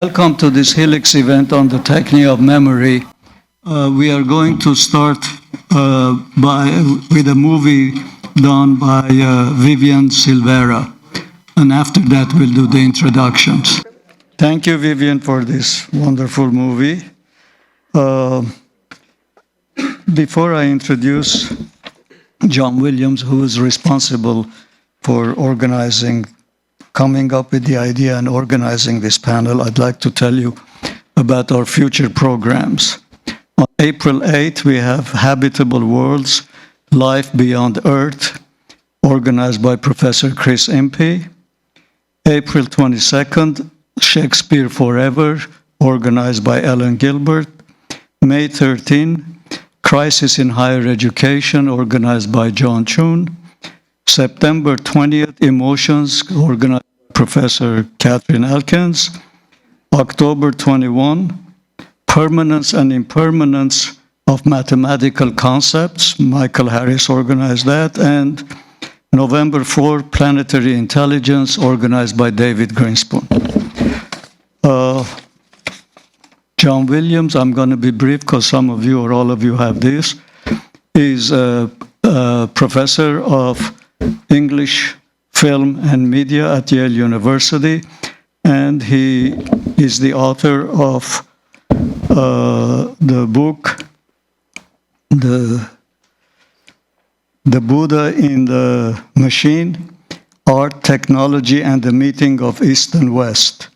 Welcome to this Helix event on the Techne of memory. We are going to start with a movie done by Vivian Silvera, and after that we'll do the introductions. Thank you, Vivian, for this wonderful movie. Before I introduce John Williams, who is responsible for coming up with the idea and organizing this panel, I'd like to tell you about our future programs. On April 8th, we have Habitable Worlds, Life Beyond Earth, organized by Professor Chris Impey. April 22nd, Shakespeare Forever, organized by Ellen Gilbert. May 13th, Crisis in Higher Education, organized by John Chun. September 20th, Emotions, organized by Professor Catherine Elkins. October 21, Permanence and Impermanence of Mathematical Concepts, Michael Harris organized that. And November 4, Planetary Intelligence, organized by David Greenspoon. John Williams, I'm going to be brief because some of you or all of you have this, is a professor of English, film, and media at Yale University, and he is the author of the book, The Buddha in the Machine, Art, Technology, and the Meeting of East and West.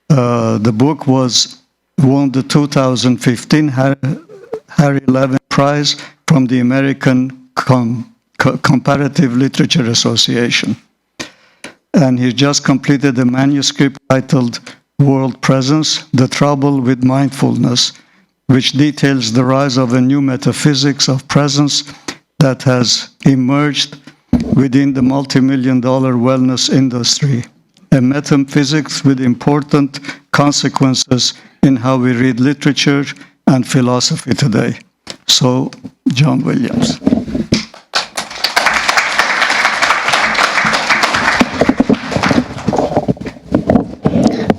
The book won the 2015 Harry Levin Prize from the American Comparative Literature Association. And he just completed a manuscript titled World Presence, The Trouble with Mindfulness, which details the rise of a new metaphysics of presence that has emerged within the multi-million-dollar wellness industry, a metaphysics with important consequences in how we read literature and philosophy today. So, John Williams.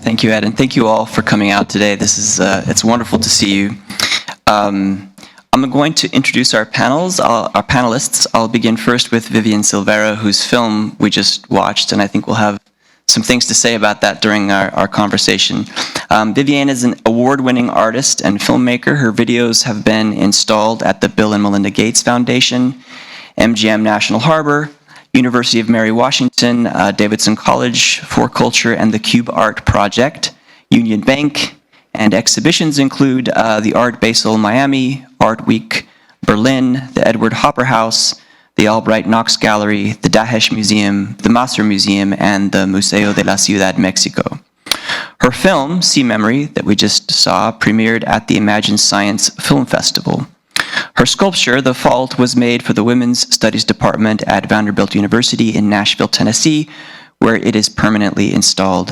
Thank you, Ed, and thank you all for coming out today. This is it's wonderful to see you. I'm going to introduce our panelists. I'll begin first with Vivian Silvera, whose film we just watched, and I think we'll have some things to say about that during our conversation. Vivian is an award-winning artist and filmmaker. Her videos have been installed at the Bill and Melinda Gates Foundation, MGM National Harbor, University of Mary Washington, Davidson College for Culture, and the Cube Art Project, Union Bank, and exhibitions include the Art Basel Miami, Art Week Berlin, the Edward Hopper House, the Albright Knox Gallery, the Dahesh Museum, the Masser Museum, and the Museo de la Ciudad Mexico. Her film, See Memory, that we just saw, premiered at the Imagine Science Film Festival. Her sculpture, The Fault, was made for the Women's Studies Department at Vanderbilt University in Nashville, Tennessee, where it is permanently installed.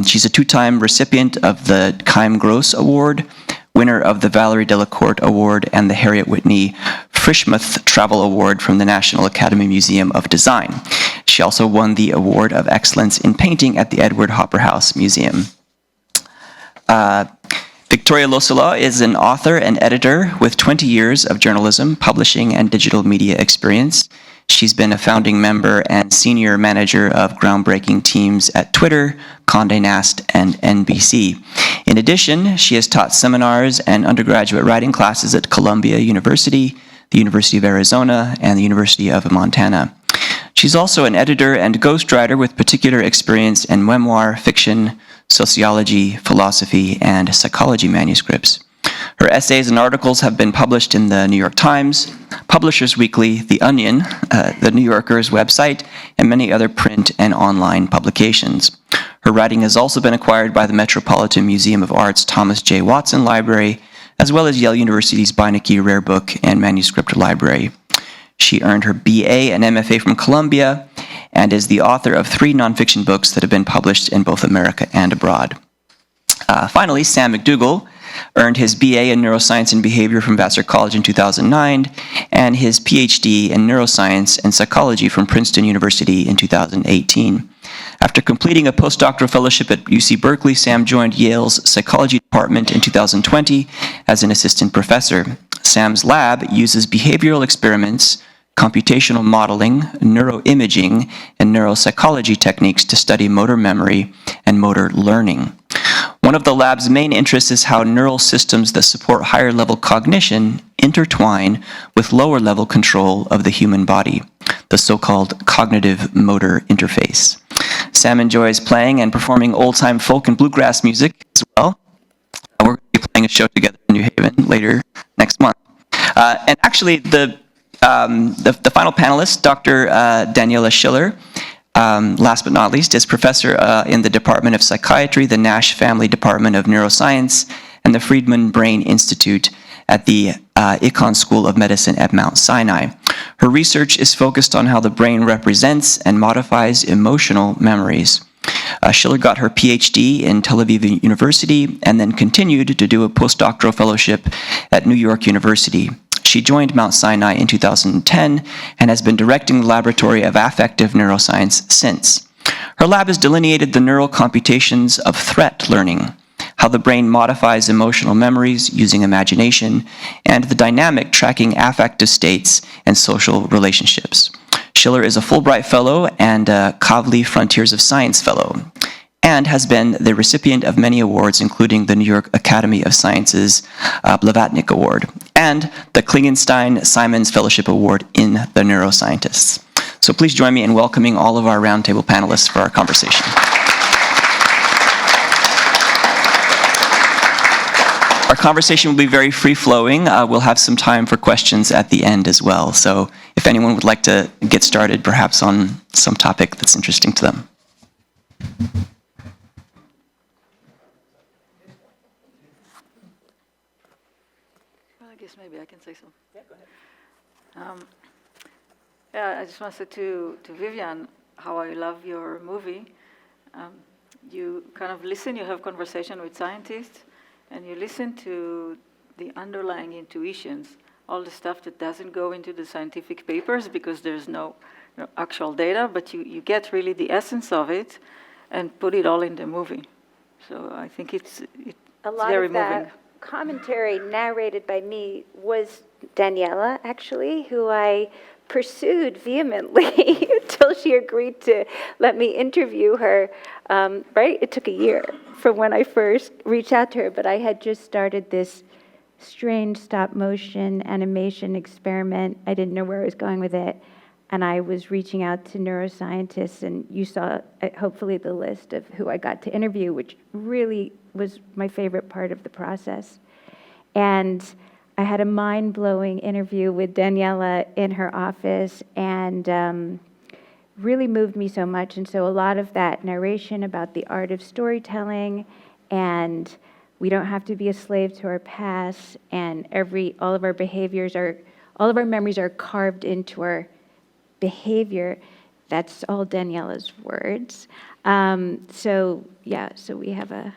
She's a two-time recipient of the Chaim Gross Award, winner of the Valerie Delacourt Award and the Harriet Whitney Frischmuth Travel Award from the National Academy Museum of Design. She also won the Award of Excellence in Painting at the Edward Hopper House Museum. Victoria Losola is an author and editor with 20 years of journalism, publishing, and digital media experience. She's been a founding member and senior manager of groundbreaking teams at Twitter, Condé Nast, and NBC. In addition, she has taught seminars and undergraduate writing classes at Columbia University, the University of Arizona, and the University of Montana. She's also an editor and ghostwriter with particular experience in memoir, fiction, sociology, philosophy, and psychology manuscripts. Her essays and articles have been published in the New York Times, Publishers Weekly, The Onion, the New Yorker's website, and many other print and online publications. Her writing has also been acquired by the Metropolitan Museum of Art's Thomas J. Watson Library, as well as Yale University's Beinecke Rare Book and Manuscript Library. She earned her BA and MFA from Columbia and is the author of 3 nonfiction books that have been published in both America and abroad. Finally, Sam McDougall earned his BA in Neuroscience and Behavior from Vassar College in 2009 and his PhD in Neuroscience and Psychology from Princeton University in 2018. After completing a postdoctoral fellowship at UC Berkeley, Sam joined Yale's psychology department in 2020 as an assistant professor. Sam's lab uses behavioral experiments, computational modeling, neuroimaging, and neuropsychology techniques to study motor memory and motor learning. One of the lab's main interests is how neural systems that support higher level cognition intertwine with lower level control of the human body, the so-called cognitive motor interface. Sam enjoys playing and performing old-time folk and bluegrass music as well. We're going to be playing a show together in New Haven later next month. And actually, the final panelist, Dr. Daniela Schiller, last but not least, is professor in the Department of Psychiatry, the Nash Family Department of Neuroscience, and the Friedman Brain Institute at the Icahn School of Medicine at Mount Sinai. Her research is focused on how the brain represents and modifies emotional memories. Schiller got her PhD in Tel Aviv University and then continued to do a postdoctoral fellowship at New York University. She joined Mount Sinai in 2010 and has been directing the Laboratory of Affective Neuroscience since. Her lab has delineated the neural computations of threat learning, how the brain modifies emotional memories using imagination, and the dynamic tracking affective states and social relationships. Schiller is a Fulbright Fellow and a Kavli Frontiers of Science Fellow, and has been the recipient of many awards, including the New York Academy of Sciences Blavatnik Award and the Klingenstein-Simons Fellowship Award in the Neuroscientists. So please join me in welcoming all of our roundtable panelists for our conversation. Our conversation will be very free-flowing. We'll have some time for questions at the end as well. So if anyone would like to get started, perhaps on some topic that's interesting to them. Well, I guess maybe I can say something. Yeah, go ahead. Yeah, I just want to say to Vivian how I love your movie. You kind of listen, you have conversation with scientists, and you listen to the underlying intuitions, all the stuff that doesn't go into the scientific papers because there's no actual data, but you get really the essence of it and put it all in the movie. So I think it's A lot very of that moving. commentary narrated by me was Daniela, actually, who I pursued vehemently until she agreed to let me interview her. Right? It took a year from when I first reached out to her, but I had just started this strange stop-motion animation experiment. I didn't know where I was going with it, and I was reaching out to neuroscientists, and you saw, hopefully, the list of who I got to interview, which really was my favorite part of the process. And I had a mind-blowing interview with Daniela in her office, and really moved me so much. And so a lot of that narration about the art of storytelling, and we don't have to be a slave to our past, and all of our behaviors all of our memories are carved into our behavior. That's all Daniela's words. So we have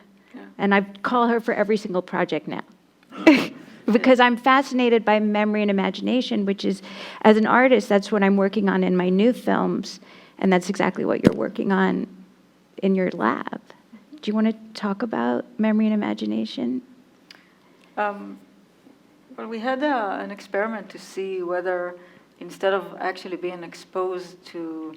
and I call her for every single project now. Because I'm fascinated by memory and imagination, which is, as an artist, that's what I'm working on in my new films, and that's exactly what you're working on in your lab. Do you want to talk about memory and imagination? Well, we had an experiment to see whether, instead of actually being exposed to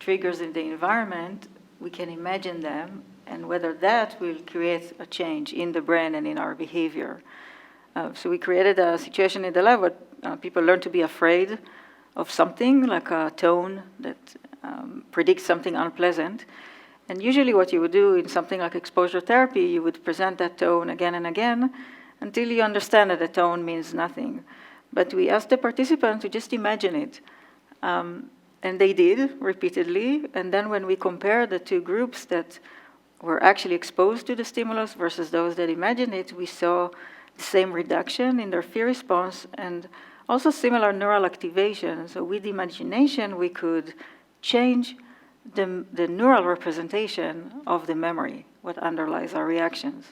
triggers in the environment, we can imagine them, and whether that will create a change in the brain and in our behavior. So we created a situation in the lab where people learn to be afraid of something, like a tone that predicts something unpleasant. And usually what you would do in something like exposure therapy, you would present that tone again and again until you understand that the tone means nothing. But we asked the participants to just imagine it. And they did repeatedly. And then when we compared the two groups that were actually exposed to the stimulus versus those that imagined it, we saw the same reduction in their fear response and also similar neural activation. So with imagination, we could change the neural representation of the memory, what underlies our reactions.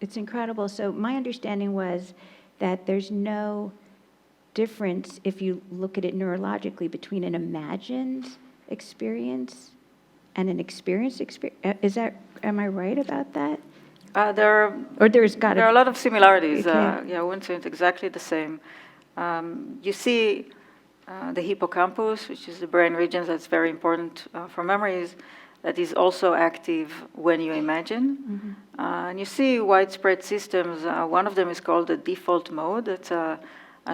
It's incredible. So my understanding was that there's no difference, if you look at it neurologically, between an imagined experience and an experienced experience. Am I right about that? Or there's got to there are a lot of similarities. Okay. Yeah, I wouldn't say it's exactly the same. You see the hippocampus, which is the brain region that's very important for memories, that is also active when you imagine. And you see widespread systems. One of them is called the default mode. It's a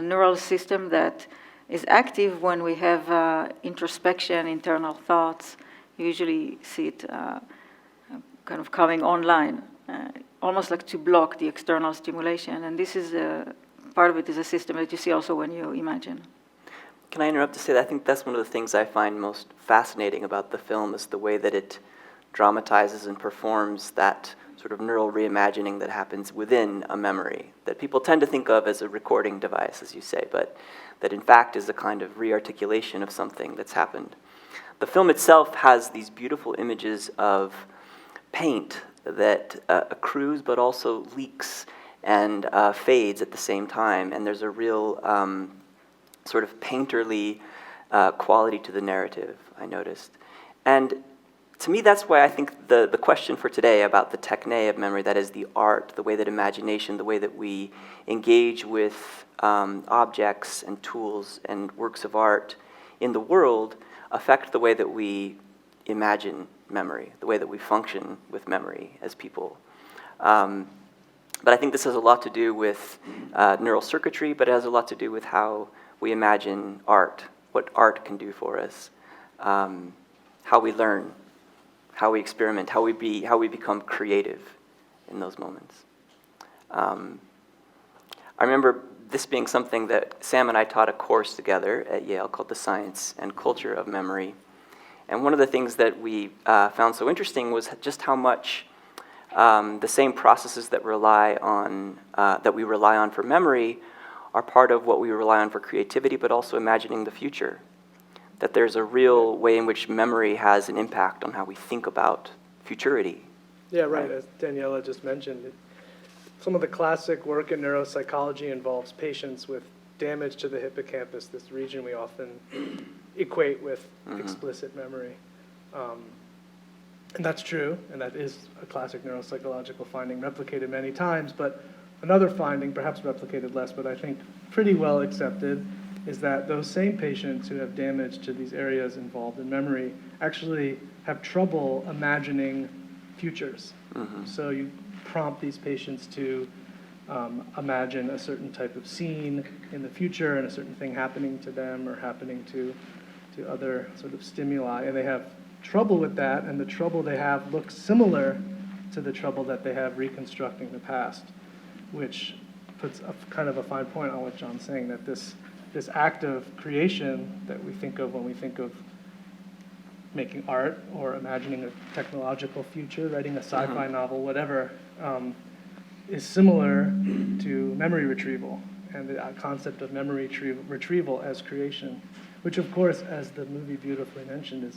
neural system that is active when we have introspection, internal thoughts. You usually see it kind of coming online, almost like to block the external stimulation. And this is part of it is a system that you see also when you imagine. Can I interrupt to say that I think that's one of the things I find most fascinating about the film is the way that it dramatizes and performs that sort of neural reimagining that happens within a memory that people tend to think of as a recording device, as you say, but that in fact is a kind of rearticulation of something that's happened. The film itself has these beautiful images of paint that accrues but also leaks and fades at the same time, and there's a real sort of painterly quality to the narrative, I noticed. And to me, that's why I think the question for today about the technē of memory, that is the art, the way that imagination, the way that we engage with objects and tools and works of art in the world, affect the way that we imagine memory, the way that we function with memory as people. But I think this has a lot to do with neural circuitry, but it has a lot to do with how we imagine art, what art can do for us, how we learn, how we experiment, how we become creative in those moments. I remember this being something that Sam and I taught a course together at Yale called The Science and Culture of Memory. And one of the things that we found so interesting was just how much the same processes that we rely on for memory are part of what we rely on for creativity, but also imagining the future. That there's a real way in which memory has an impact on how we think about futurity. Yeah, right. As Daniela just mentioned, some of the classic work in neuropsychology involves patients with damage to the hippocampus, this region we often equate with explicit memory. And that's true, and that is a classic neuropsychological finding, replicated many times. But another finding, perhaps replicated less, but I think pretty well accepted, is that those same patients who have damage to these areas involved in memory actually have trouble imagining futures. So you prompt these patients to imagine a certain type of scene in the future and a certain thing happening to them or happening to other sort of stimuli, and they have trouble with that, and the trouble they have looks similar to the trouble that they have reconstructing the past, which puts a kind of a fine point on what John's saying, that this act of creation that we think of when we think of making art or imagining a technological future, writing a sci-fi novel, whatever, is similar to memory retrieval and the concept of memory retrieval as creation, which of course, as the movie beautifully mentioned,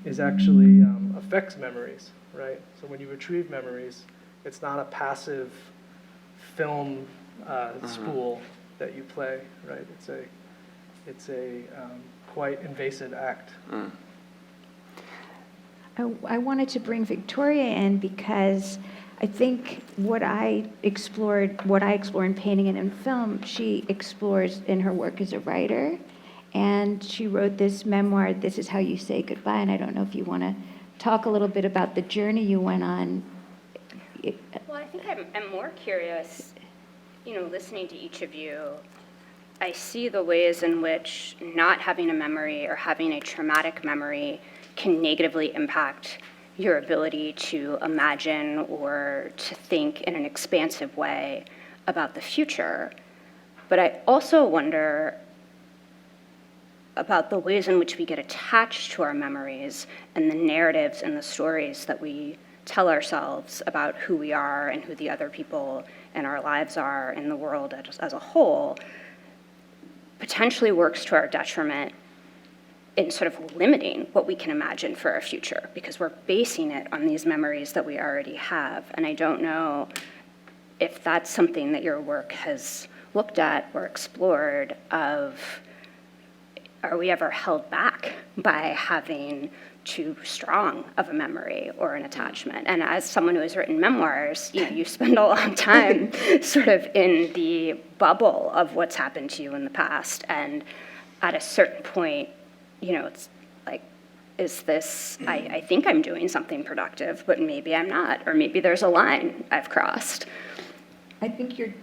is actually affects memories, right? So when you retrieve memories, it's not a passive film spool that you play, right? It's a quite invasive act. I wanted to bring Victoria in because I think what I explore in painting and in film, she explores in her work as a writer. And she wrote this memoir, This Is How You Say Goodbye. And I don't know if you want to talk a little bit about the journey you went on. Well, I think I'm more curious, listening to each of you, I see the ways in which not having a memory or having a traumatic memory can negatively impact your ability to imagine or to think in an expansive way about the future. But I also wonder about the ways in which we get attached to our memories and the narratives and the stories that we tell ourselves about who we are and who the other people in our lives are in the world as a whole, potentially works to our detriment in sort of limiting what we can imagine for our future, because we're basing it on these memories that we already have. And I don't know if that's something that your work has looked at or explored of, are we ever held back by having too strong of a memory or an attachment. And as someone who has written memoirs, you spend a long time sort of in the bubble of what's happened to you in the past. And at a certain point, it's like, is this, I think I'm doing something productive, but maybe I'm not, or maybe there's a line I've crossed. I think you're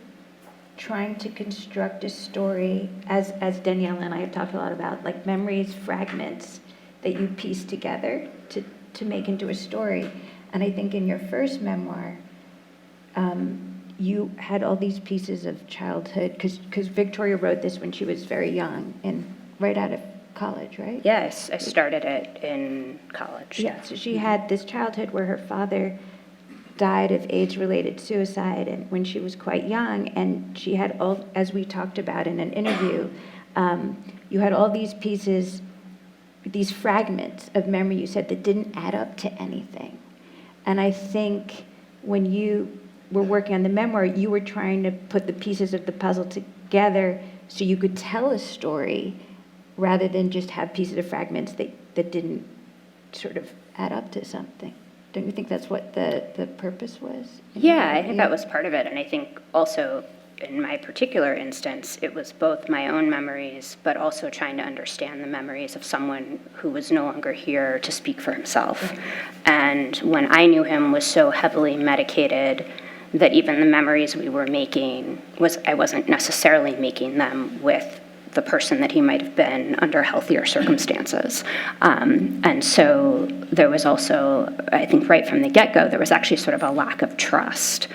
trying to construct a story, as Daniela and I have talked a lot about, like memories, fragments that you piece together to make into a story. And I think in your first memoir, you had all these pieces of childhood, because Victoria wrote this when she was very young and right out of college, right? Yes, I started it in college. Yeah, so she had this childhood where her father died of AIDS-related suicide and when she was quite young, and she had all, as we talked about in an interview, you had all these pieces, these fragments of memory, you said, that didn't add up to anything. And I think when you were working on the memoir, you were trying to put the pieces of the puzzle together so you could tell a story rather than just have pieces of fragments that didn't sort of add up to something. Don't you think that's what the purpose was? Yeah, I think that was part of it. And I think also in my particular instance, it was both my own memories, but also trying to understand the memories of someone who was no longer here to speak for himself. And when I knew him was so heavily medicated that even the memories we were making, I wasn't necessarily making them with the person that he might have been under healthier circumstances. And so there was also, I think right from the get-go, there was actually sort of a lack of trust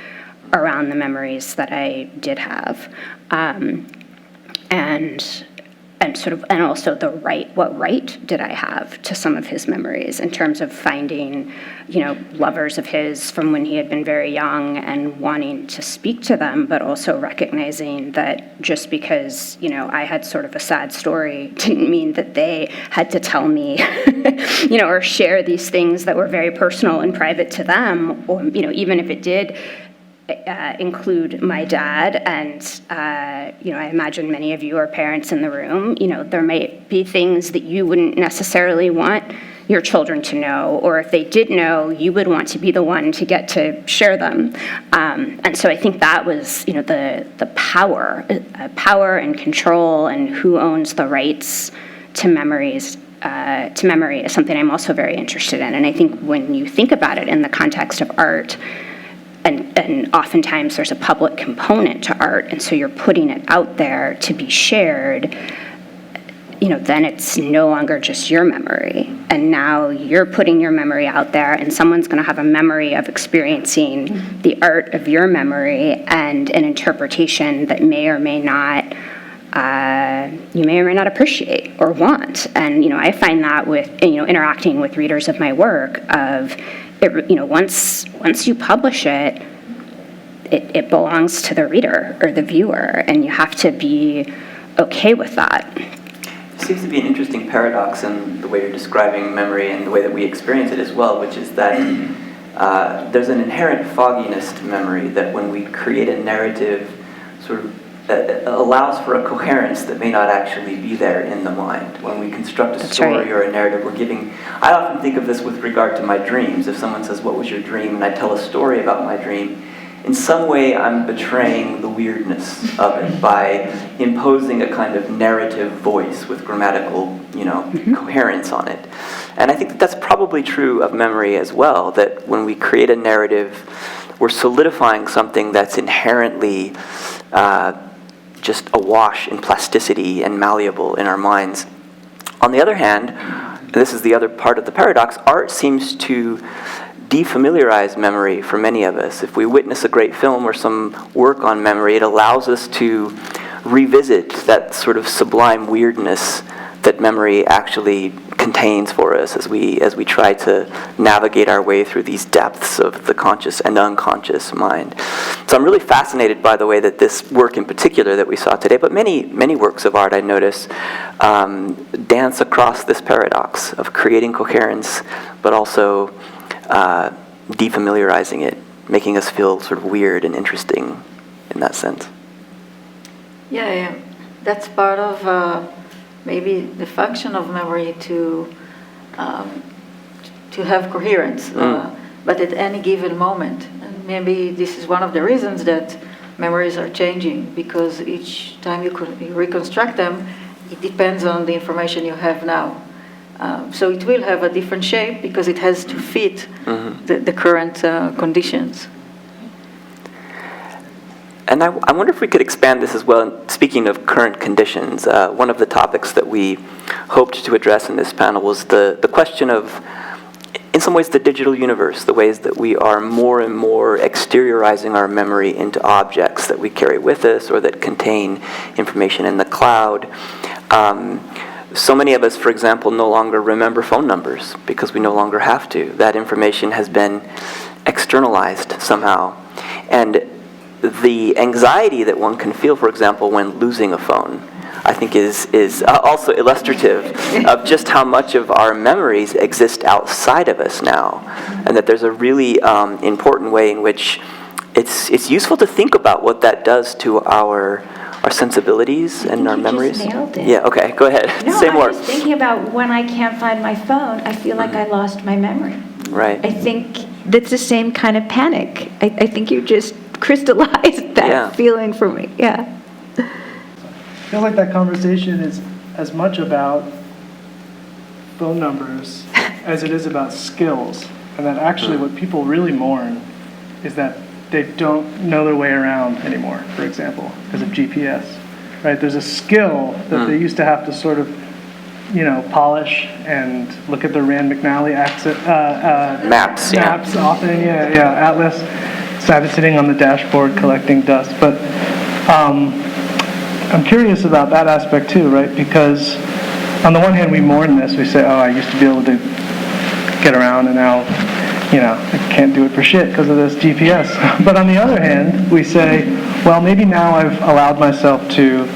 around the memories that I did have. And also what right did I have to some of his memories in terms of finding, lovers of his from when he had been very young and wanting to speak to them, but also recognizing that just because, I had sort of a sad story didn't mean that they had to tell me, or share these things that were very personal and private to them, or, even if it did include my dad, and I imagine many of you are parents in the room. There might be things that you wouldn't necessarily want your children to know, or if they did know, you would want to be the one to get to share them. And so I think that was, the power and control, and who owns the rights to memories. To memory is something I'm also very interested in, and I think when you think about it in the context of art. And oftentimes there's a public component to art, and so you're putting it out there to be shared, then it's no longer just your memory. And now you're putting your memory out there, and someone's going to have a memory of experiencing the art of your memory and an interpretation that may or may not, you may or may not appreciate or want. And, I find that with, interacting with readers of my work of, once you publish it, it belongs to the reader or the viewer, and you have to be okay with that. There seems to be an interesting paradox in the way you're describing memory and the way that we experience it as well, which is that there's an inherent fogginess to memory, that when we create a narrative sort of that allows for a coherence that may not actually be there in the mind. When we construct a story or a narrative, we're giving... I often think of this with regard to my dreams. If someone says, "What was your dream?" and I tell a story about my dream, in some way I'm betraying the weirdness of it by imposing a kind of narrative voice with grammatical, coherence on it. And I think that that's probably true of memory as well, that when we create a narrative, we're solidifying something that's inherently just awash in plasticity and malleable in our minds. On the other hand, and this is the other part of the paradox, art seems to defamiliarize memory for many of us. If we witness a great film or some work on memory, it allows us to revisit that sort of sublime weirdness that memory actually contains for us as we try to navigate our way through these depths of the conscious and unconscious mind. So I'm really fascinated by the way that this work in particular that we saw today, but many works of art I notice dance across this paradox of creating coherence, but also defamiliarizing it, making us feel sort of weird and interesting in that sense. Yeah, that's part of maybe the function of memory to to have coherence, but at any given moment. And maybe this is one of the reasons that memories are changing, because each time you reconstruct them, it depends on the information you have now. So it will have a different shape because it has to fit the current conditions. And I wonder if we could expand this as well. Speaking of current conditions, one of the topics that we hoped to address in this panel was the question of, in some ways, the digital universe, the ways that we are more and more exteriorizing our memory into objects that we carry with us or that contain information in the cloud. So many of us, for example, no longer remember phone numbers because we no longer have to. That information has been externalized somehow. And the anxiety that one can feel, for example, when losing a phone, I think is also illustrative of just how much of our memories exist outside of us now, and that there's a really important way in which it's useful to think about what that does to our sensibilities and our memories. You just nailed it. Yeah. Okay. Go ahead. No, Say I'm more. just thinking about when I can't find my phone, I feel like I lost my memory. Right. I think that's the same kind of panic. I think you just crystallized that feeling for me. Yeah. I feel like that conversation is as much about phone numbers as it is about skills. And that actually what people really mourn is that they don't know their way around anymore, for example, because of GPS. Right? There's a skill that they used to have to sort of, polish and look at the Rand McNally Maps. Maps often, atlas. Sitting on the dashboard collecting dust. But I'm curious about that aspect too, right? Because on the one hand, we mourn this. We say, oh, I used to be able to get around, and now, I can't do it for shit because of this GPS. But on the other hand, we say, well, maybe now I've allowed myself to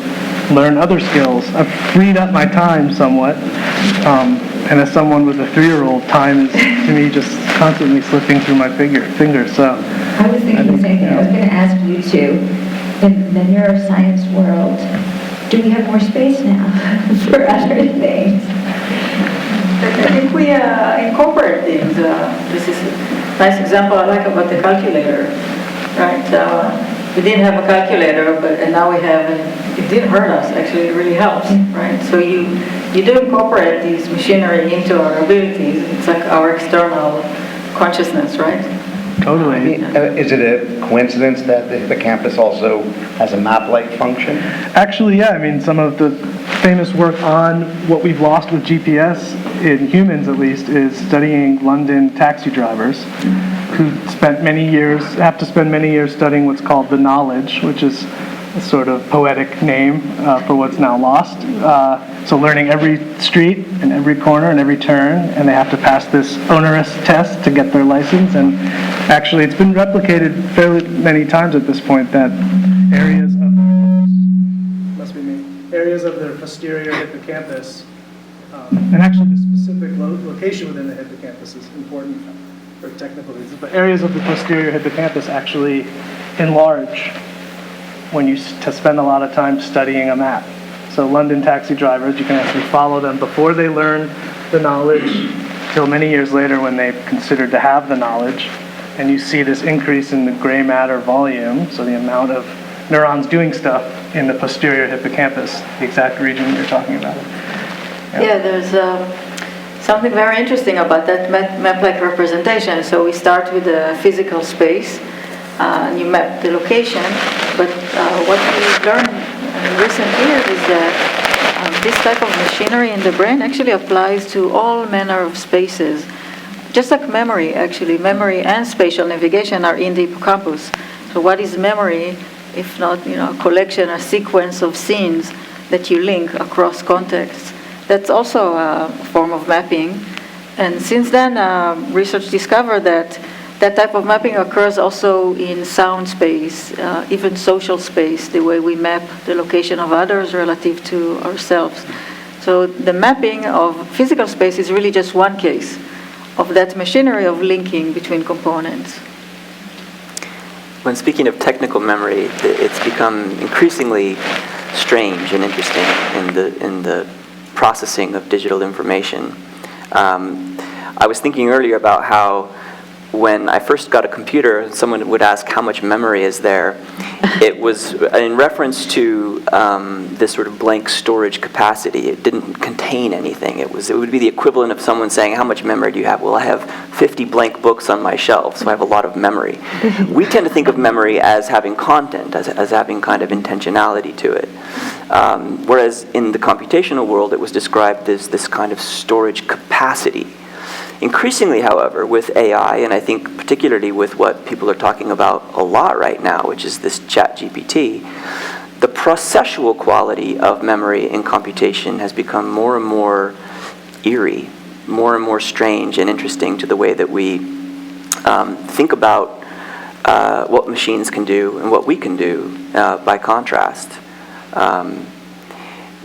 learn other skills. I've freed up my time somewhat. And as someone with a 3-year-old, time is, to me, just constantly slipping through my fingers. So I was thinking the same thing. I was going to ask you too, in the neuroscience world, do we have more space now for other things? I think we incorporate things. This is a nice example I like about the calculator, right? We didn't have a calculator, and now we have, and it didn't hurt us. Actually, it really helps, right? So you do incorporate these machinery into our abilities. It's like our external consciousness, right? Totally. Is it a coincidence that the hippocampus also has a map-like function? Actually, yeah. I mean, some of the famous work on what we've lost with GPS, in humans at least, is studying London taxi drivers who have to spend many years studying what's called the knowledge, which is a sort of poetic name for what's now lost. So learning every street and every corner and every turn, and they have to pass this onerous test to get their license. And actually, it's been replicated fairly many times at this point that areas of their posterior hippocampus, and actually the specific location within the hippocampus is important for technical reasons, but areas of the posterior hippocampus actually enlarge when you spend a lot of time studying a map. So London taxi drivers, you can actually follow them before they learn the knowledge till many years later when they've considered to have the knowledge, and you see this increase in the gray matter volume, so the amount of neurons doing stuff in the posterior hippocampus, the exact region you're talking about. Yeah, there's something very interesting about that map-like representation. So we start with the physical space, and you map the location, but what we learned in recent years is that this type of machinery in the brain actually applies to all manner of spaces. Just like memory, actually, memory and spatial navigation are in the hippocampus. So what is memory if not, a collection, a sequence of scenes that you link across contexts? That's also a form of mapping. And since then, research discovered that that type of mapping occurs also in sound space, even social space, the way we map the location of others relative to ourselves. So the mapping of physical space is really just one case of that machinery of linking between components. When speaking of technical memory, it's become increasingly strange and interesting in the processing of digital information. I was thinking earlier about how when I first got a computer, someone would ask how much memory is there. It was in reference to this sort of blank storage capacity. It didn't contain anything. It would be the equivalent of someone saying, how much memory do you have? Well, I have 50 blank books on my shelf, so I have a lot of memory. We tend to think of memory as having content, as having kind of intentionality to it. Whereas in the computational world, it was described as this kind of storage capacity. Increasingly, however, with AI, and I think particularly with what people are talking about a lot right now, which is this ChatGPT, the processual quality of memory in computation has become more and more eerie, more and more strange and interesting to the way that we think about what machines can do and what we can do by contrast.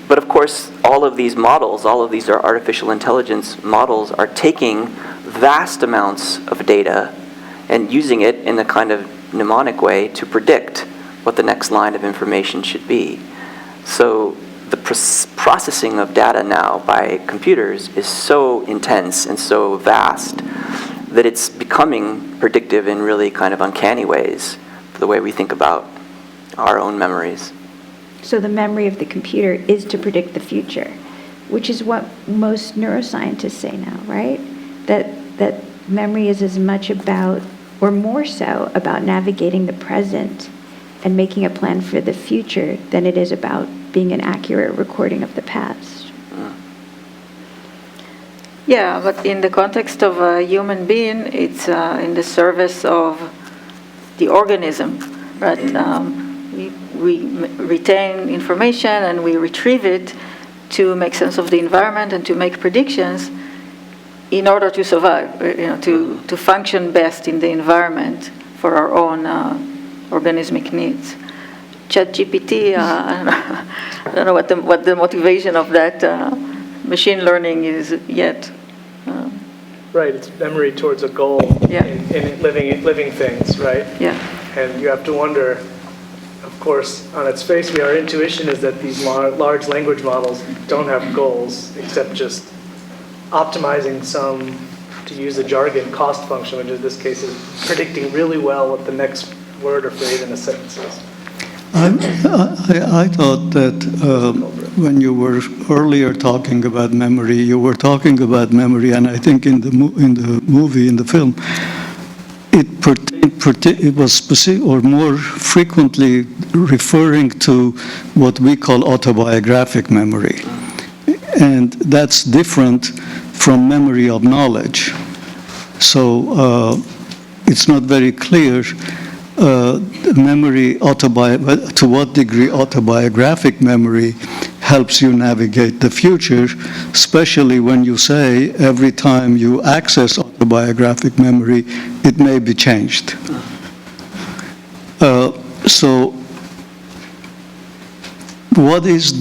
But of course, all of these models, all of these are artificial intelligence models, are taking vast amounts of data and using it in a kind of mnemonic way to predict what the next line of information should be. So the processing of data now by computers is so intense and so vast that it's becoming predictive in really kind of uncanny ways for the way we think about our own memories. So the memory of the computer is to predict the future, which is what most neuroscientists say now, right? That memory is as much about, or more so, about navigating the present and making a plan for the future than it is about being an accurate recording of the past. Yeah, but in the context of a human being, it's in the service of the organism, right? We retain information and we retrieve it to make sense of the environment and to make predictions in order to survive, to function best in the environment for our own organismic needs. ChatGPT, I don't know what the motivation of that machine learning is yet. Right, it's memory towards a goal in living things, right? Yeah. And you have to wonder, of course, on its face, our intuition is that these large language models don't have goals except just optimizing some, to use a jargon, cost function, which in this case is predicting really well what the next word or phrase in a sentence is. I thought that when you were earlier talking about memory, you were talking about memory, and I think in the movie, in the film, it was specific or more frequently referring to what we call autobiographic memory. And that's different from memory of knowledge. So it's not very clear memory, to what degree autobiographic memory helps you navigate the future, especially when you say every time you access autobiographic memory, it may be changed. So what is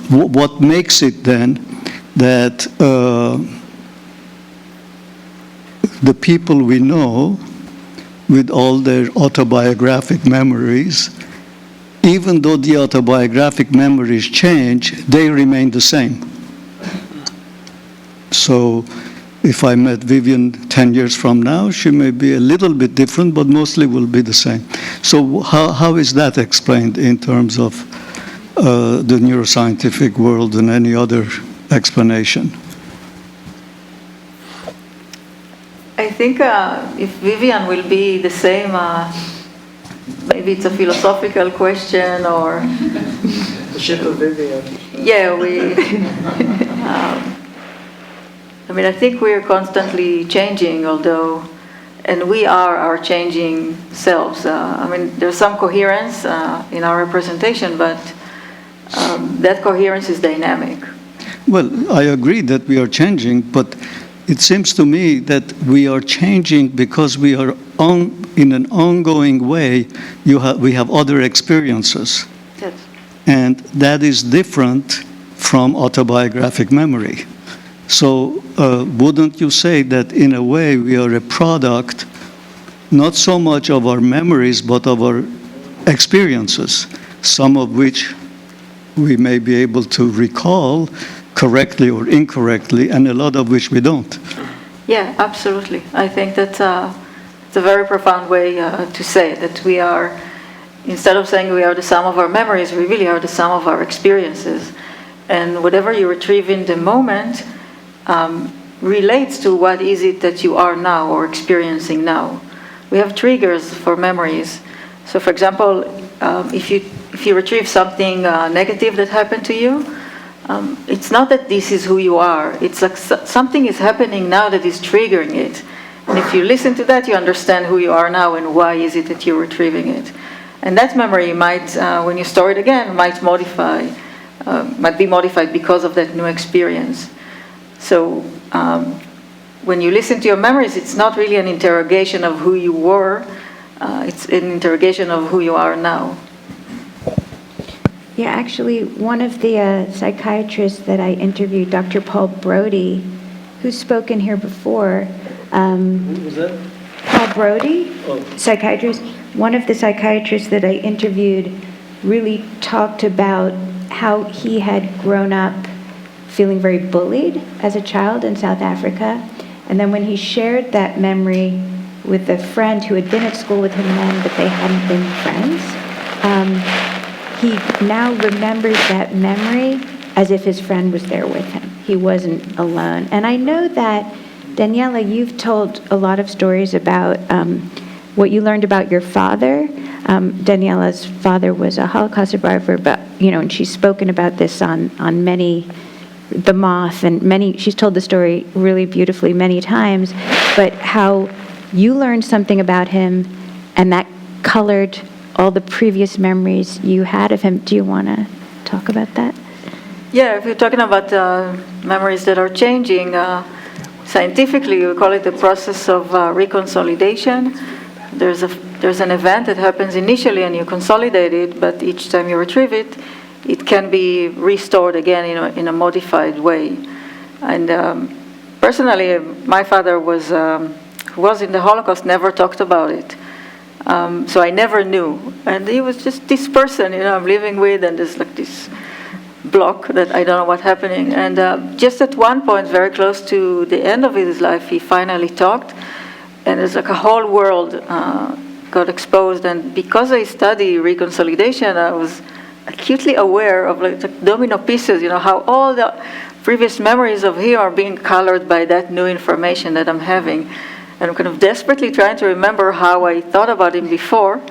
what makes it then that the people we know with all their autobiographic memories, even though the autobiographic memories change, they remain the same? So if I met Vivian 10 years from now, she may be a little bit different, but mostly will be the same. So how is that explained in terms of the neuroscientific world and any other explanation? I think if Vivian will be the same, maybe it's a philosophical question or... The ship of Vivian. Yeah, I think we're constantly changing, and we are our changing selves. There's some coherence in our representation, but that coherence is dynamic. Well, I agree that we are changing, but it seems to me that we are changing because we are in an ongoing way. We have other experiences. Yes. And that is different from autobiographic memory. So wouldn't you say that in a way we are a product, not so much of our memories, but of our experiences, some of which we may be able to recall, correctly or incorrectly, and a lot of which we don't. Yeah, absolutely. I think that's it's a very profound way to say it, that we are, instead of saying we are the sum of our memories, we really are the sum of our experiences. And whatever you retrieve in the moment relates to what is it that you are now or experiencing now. We have triggers for memories. So for example, if you retrieve something negative that happened to you, it's not that this is who you are. It's like something is happening now that is triggering it. And if you listen to that, you understand who you are now and why is it that you're retrieving it. And that memory might, when you store it again, might be modified because of that new experience. So when you listen to your memories, it's not really an interrogation of who you were. It's an interrogation of who you are now. Yeah, actually, one of the psychiatrists that I interviewed, Dr. Paul Brody, who's spoken here before. Who was that? Paul Brody, Oh. psychiatrist. One of the psychiatrists that I interviewed really talked about how he had grown up feeling very bullied as a child in South Africa. And then when he shared that memory with a friend who had been at school with him then, but they hadn't been friends, he now remembers that memory as if his friend was there with him. He wasn't alone. And I know that, Daniela, you've told a lot of stories about what you learned about your father. Daniela's father was a Holocaust survivor, but, and she's spoken about this on many, The Moth, and she's told the story really beautifully many times, but how you learned something about him and that colored all the previous memories you had of him. Do you want to talk about that? Yeah, if you're talking about memories that are changing, scientifically we call it the process of reconsolidation. There's an event that happens initially and you consolidate it, but each time you retrieve it, it can be restored again in a modified way. And personally, my father who was in the Holocaust, never talked about it. So I never knew. And he was just this person, I'm living with, and there's like this block that I don't know what's happening. And just at one point, very close to the end of his life, he finally talked. And it's like a whole world got exposed. And because I study reconsolidation, I was acutely aware of like domino pieces, how all the previous memories of him are being colored by that new information that I'm having. And I'm kind of desperately trying to remember how I thought about him before,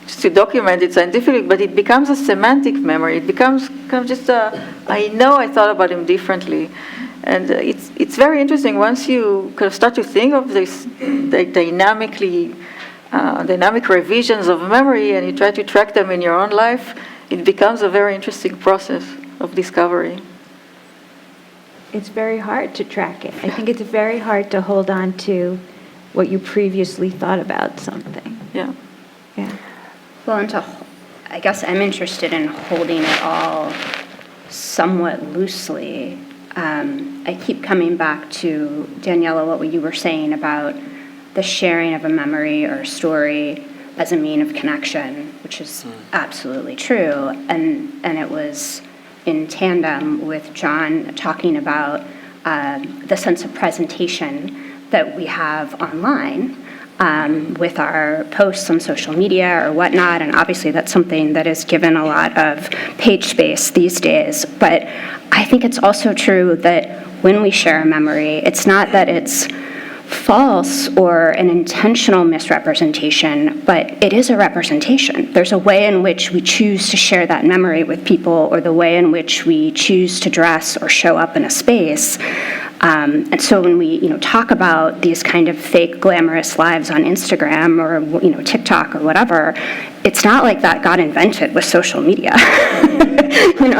just to document it scientifically, but it becomes a semantic memory. It becomes kind of just I know I thought about him differently. And it's very interesting once you kind of start to think of this dynamic revisions of memory and you try to track them in your own life, it becomes a very interesting process of discovery. It's very hard to track it. I think it's very hard to hold on to what you previously thought about something. Yeah. Yeah. Well, I guess I'm interested in holding it all somewhat loosely. I keep coming back to, Daniela, what you were saying about the sharing of a memory or a story as a mean of connection, which is absolutely true. And it was in tandem with John talking about the sense of presentation that we have online with our posts on social media or whatnot, and obviously that's something that is given a lot of page space these days. But I think it's also true that when we share a memory, it's not that it's false or an intentional misrepresentation, but it is a representation. There's a way in which we choose to share that memory with people, or the way in which we choose to dress or show up in a space. And so when we, talk about these kind of fake glamorous lives on Instagram or, TikTok or whatever, it's not like that got invented with social media.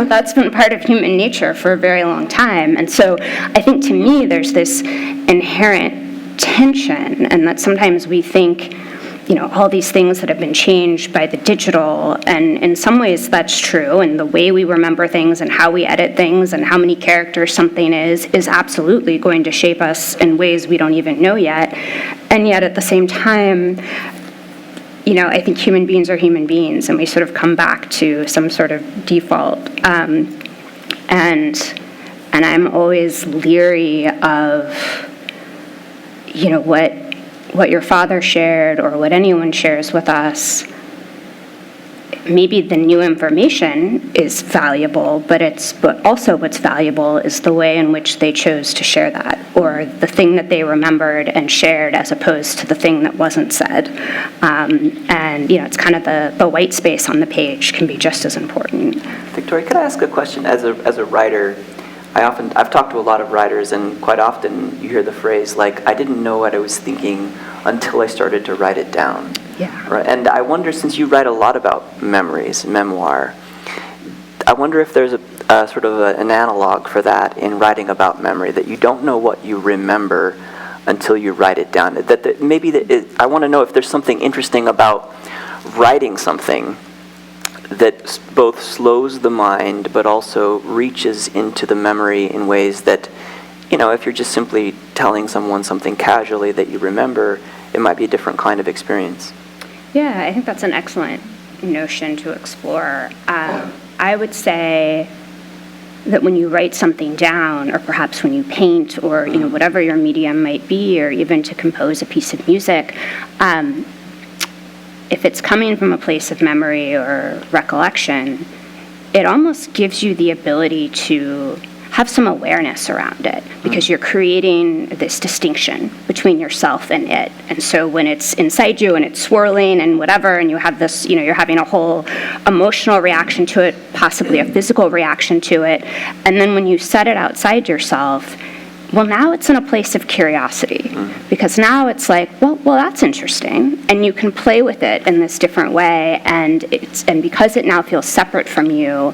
That's been part of human nature for a very long time. And so I think to me, there's this inherent tension, and that sometimes we think, all these things that have been changed by the digital, and in some ways that's true, and the way we remember things and how we edit things and how many characters something is absolutely going to shape us in ways we don't even know yet. And yet at the same time, I think human beings are human beings, and we sort of come back to some sort of default. And And I'm always leery of, what your father shared or what anyone shares with us. Maybe the new information is valuable, but also what's valuable is the way in which they chose to share that, or the thing that they remembered and shared as opposed to the thing that wasn't said. And it's kind of the white space on the page can be just as important. Victoria, could I ask a question? As a writer, I've talked to a lot of writers, and quite often you hear the phrase like, "I didn't know what I was thinking until I started to write it down." Yeah. Right? And I wonder, since you write a lot about memories, memoir, I wonder if there's a sort of an analog for that in writing about memory, that you don't know what you remember until you write it down. I want to know if there's something interesting about writing something that both slows the mind but also reaches into the memory in ways that, if you're just simply telling someone something casually that you remember, it might be a different kind of experience. Yeah, I think that's an excellent notion to explore. I would say that when you write something down, or perhaps when you paint, or whatever your medium might be, or even to compose a piece of music, if it's coming from a place of memory or recollection, it almost gives you the ability to have some awareness around it, because you're creating this distinction between yourself and it. And so when it's inside you and it's swirling and whatever, and you have this, you're having a whole emotional reaction to it, possibly a physical reaction to it, and then when you set it outside yourself, well, now it's in a place of curiosity, because now it's like, well, that's interesting, and you can play with it in this different way, and because it now feels separate from you,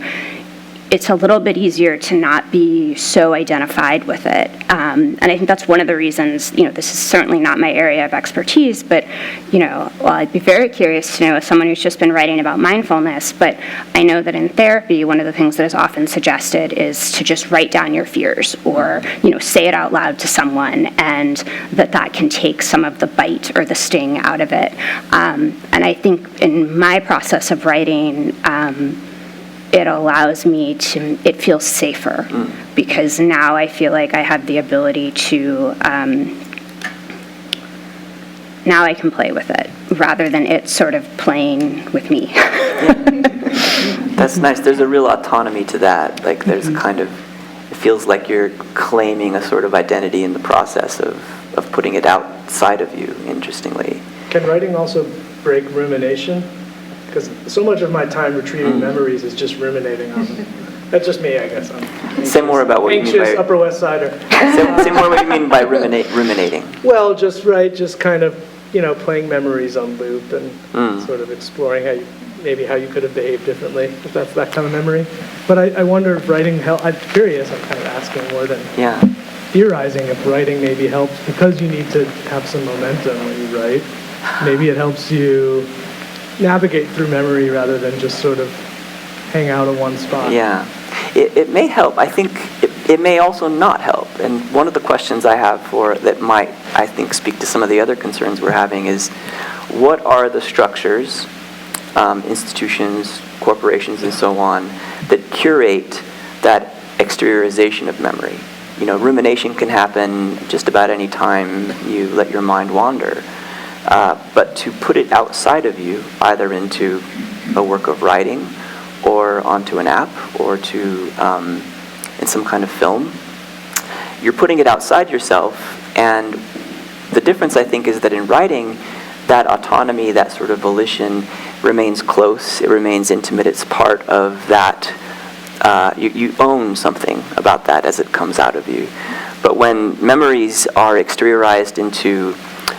it's a little bit easier to not be so identified with it. And I think that's one of the reasons, this is certainly not my area of expertise, but, I'd be very curious to know, as someone who's just been writing about mindfulness, but I know that in therapy, one of the things that is often suggested is to just write down your fears, or, say it out loud to someone, and that can take some of the bite or the sting out of it. And I think in my process of writing, it allows me to, it feels safer, because now I feel like I have the ability to, now I can play with it, rather than it sort of playing with me. That's nice. There's a real autonomy to that. Like there's kind of, it feels like you're claiming a sort of identity in the process of putting it outside of you, interestingly. Can writing also break rumination? Because so much of my time retrieving memories is just ruminating on them. That's just me, I guess. Say more about what you mean by... Anxious Upper West Sider. Say more what you mean by ruminating. Well, just kind of, playing memories on loop and sort of exploring how you could have behaved differently, if that's that kind of memory. But I wonder if writing I'm curious, I'm kind of asking more than theorizing, if writing maybe helps, because you need to have some momentum when you write. Maybe it helps you navigate through memory rather than just sort of hang out in one spot. Yeah, it may help. I think it may also not help. And one of the questions I have that might, I think, speak to some of the other concerns we're having is, what are the structures, institutions, corporations, and so on, that curate that exteriorization of memory? Rumination can happen just about any time you let your mind wander. But to put it outside of you, either into a work of writing, or onto an app, or to in some kind of film, you're putting it outside yourself. And the difference, I think, is that in writing, that autonomy, that sort of volition, remains close. It remains intimate. It's part of that. You own something about that as it comes out of you. But when memories are exteriorized into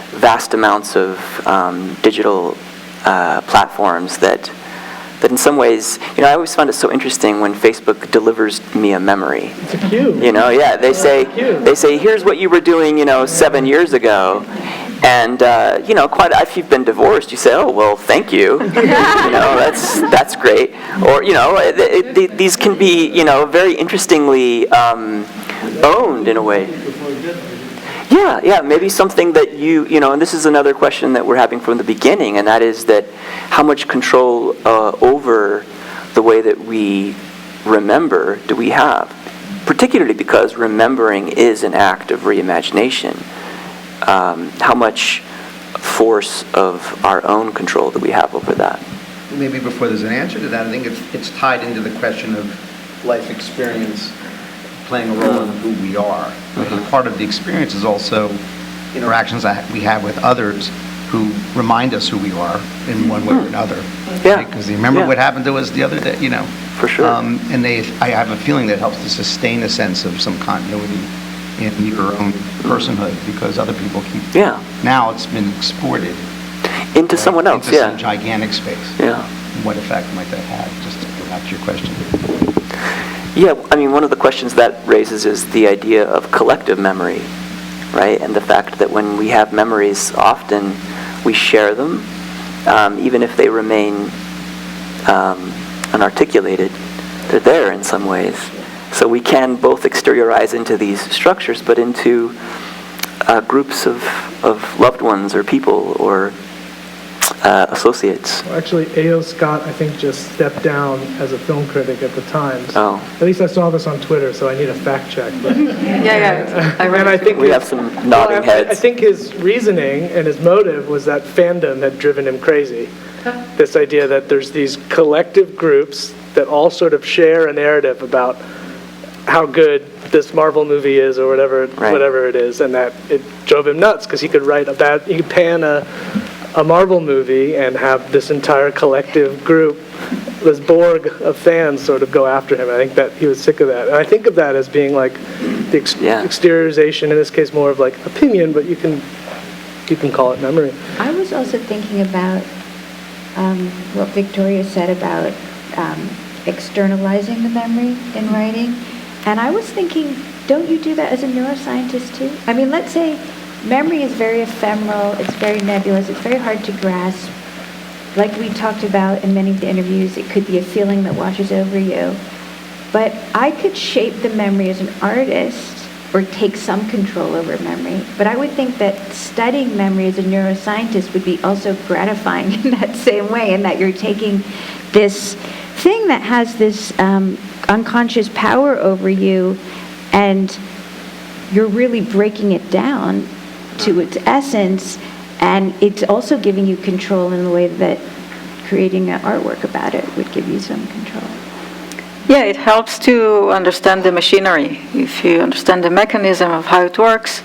vast amounts of digital platforms that in some ways, I always found it so interesting when Facebook delivers me a memory. It's a cue. They say here's what you were doing, 7 years ago, and if you've been divorced, you say, oh well, thank you, that's great, or these can be very interestingly owned in a way. Yeah, maybe something that and this is another question that we're having from the beginning, and that is that how much control over the way that we remember do we have? particularly because remembering is an act of reimagination, how much force of our own control do we have over that? Maybe before there's an answer to that, I think it's tied into the question of life experience playing a role in who we are. Right? And part of the experience is also interactions that we have with others who remind us who we are in one way or another. Yeah. Because you remember what happened to us the other day, you know. For sure. And I have a feeling that helps to sustain a sense of some continuity in your own personhood, because other people keep. Yeah. Now it's been exported Into someone else, into yeah. some gigantic space. Yeah. And what effect might that have? Just to go back to your question. Yeah, I mean, one of the questions that raises is the idea of collective memory, right? And the fact that when we have memories, often we share them, even if they remain unarticulated. They're there in some ways. So we can both exteriorize into these structures, but into groups of loved ones or people or associates. Well, actually, A.O. Scott, I think, just stepped down as a film critic at the Times. Oh. At least I saw this on Twitter, so I need a fact check. But, Yeah. and I think We have some nodding heads. I think his reasoning and his motive was that fandom had driven him crazy. This idea that there's these collective groups that all sort of share a narrative about how good this Marvel movie is or whatever it is, and that it drove him nuts because he could pan a Marvel movie and have this entire collective group, this Borg of fans, sort of go after him. I think that he was sick of that. And I think of that as being like the exteriorization, in this case more of like opinion, but you can call it memory. I was also thinking about what Victoria said about externalizing the memory in writing. And I was thinking, don't you do that as a neuroscientist too? I mean, let's say memory is very ephemeral, it's very nebulous, it's very hard to grasp. Like we talked about in many of the interviews, it could be a feeling that washes over you. But I could shape the memory as an artist or take some control over memory. But I would think that studying memory as a neuroscientist would be also gratifying in that same way, in that you're taking this thing that has this unconscious power over you, and you're really breaking it down to its essence, and it's also giving you control in the way that creating an artwork about it would give you some control. Yeah, it helps to understand the machinery. If you understand the mechanism of how it works,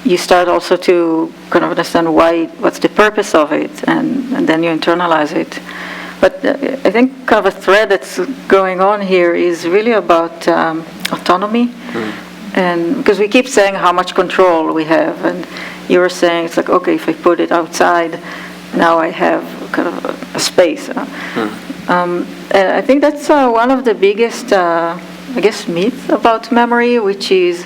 you start also to kind of understand what's the purpose of it, and then you internalize it. But I think kind of a thread that's going on here is really about autonomy. And because we keep saying how much control we have, and you were saying it's like, okay, if I put it outside, now I have kind of a space. And I think that's one of the biggest, I guess, myths about memory, which is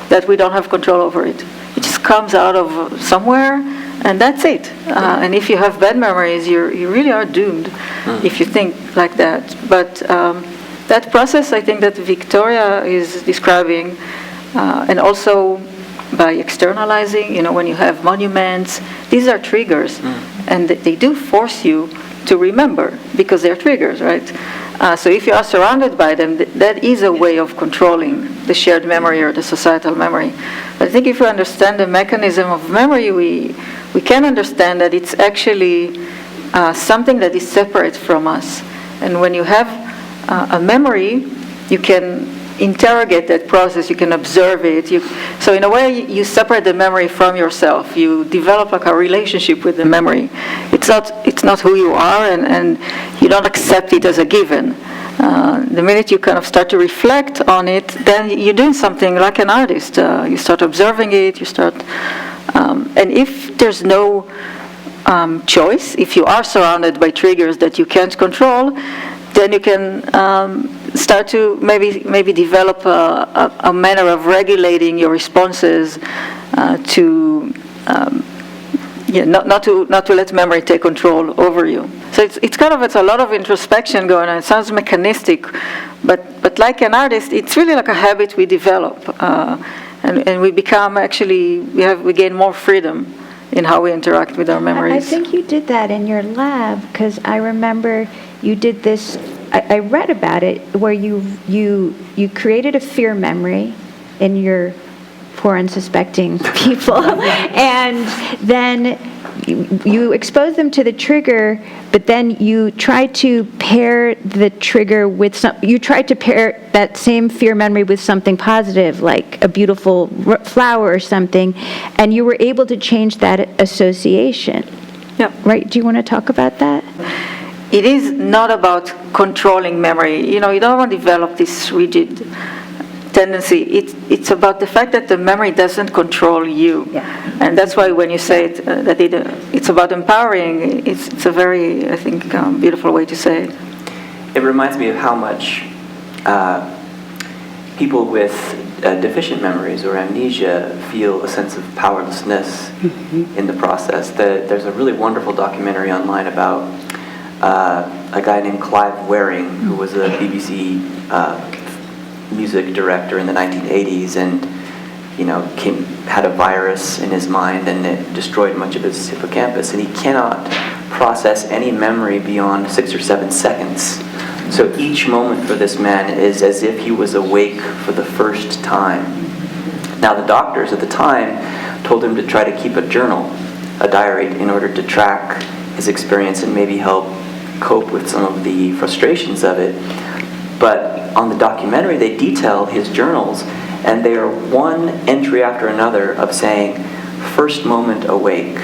that we don't have control over it. It just comes out of somewhere, and that's it. And if you have bad memories, you really are doomed if you think like that. But that process, I think, that Victoria is describing, and also by externalizing, when you have monuments, these are triggers, and they do force you to remember because they're triggers, right? So if you are surrounded by them, that is a way of controlling the shared memory or the societal memory. But I think if we understand the mechanism of memory, we can understand that it's actually something that is separate from us. And when you have a memory, you can interrogate that process, you can observe it. So in a way, you separate the memory from yourself. You develop like a relationship with the memory. It's not who you are, and you don't accept it as a given. The minute you kind of start to reflect on it, then you're doing something like an artist. You start observing it, and if there's no choice, if you are surrounded by triggers that you can't control, then you can start to maybe develop a manner of regulating your responses to not to let memory take control over you. So it's a lot of introspection going on. It sounds mechanistic, but like an artist, it's really like a habit we develop, and we become we gain more freedom in how we interact with our memories. I think you did that in your lab, because I remember you did this I read about it where you created a fear memory in your poor unsuspecting people, and then you expose them to the trigger, but then you try to pair the trigger with you try to pair that same fear memory with something positive, like a beautiful flower or something, and you were able to change that association. Yeah. Right? Do you want to talk about that? It is not about controlling memory. You don't want to develop this rigid tendency. It's about the fact that the memory doesn't control you. Yeah. And that's why when you say it, that it's about empowering, it's a very, I think, beautiful way to say it. It reminds me of how much people with deficient memories or amnesia feel a sense of powerlessness in the process. There's a really wonderful documentary online about a guy named Clive Waring, who was a BBC music director in the 1980s, and had a virus in his mind, and it destroyed much of his hippocampus, and he cannot process any memory beyond 6 or 7 seconds. So each moment for this man is as if he was awake for the first time. Now the doctors at the time told him to try to keep a journal, a diary, in order to track his experience and maybe help cope with some of the frustrations of it. But on the documentary, they detail his journals, and they are one entry after another of saying, first moment awake,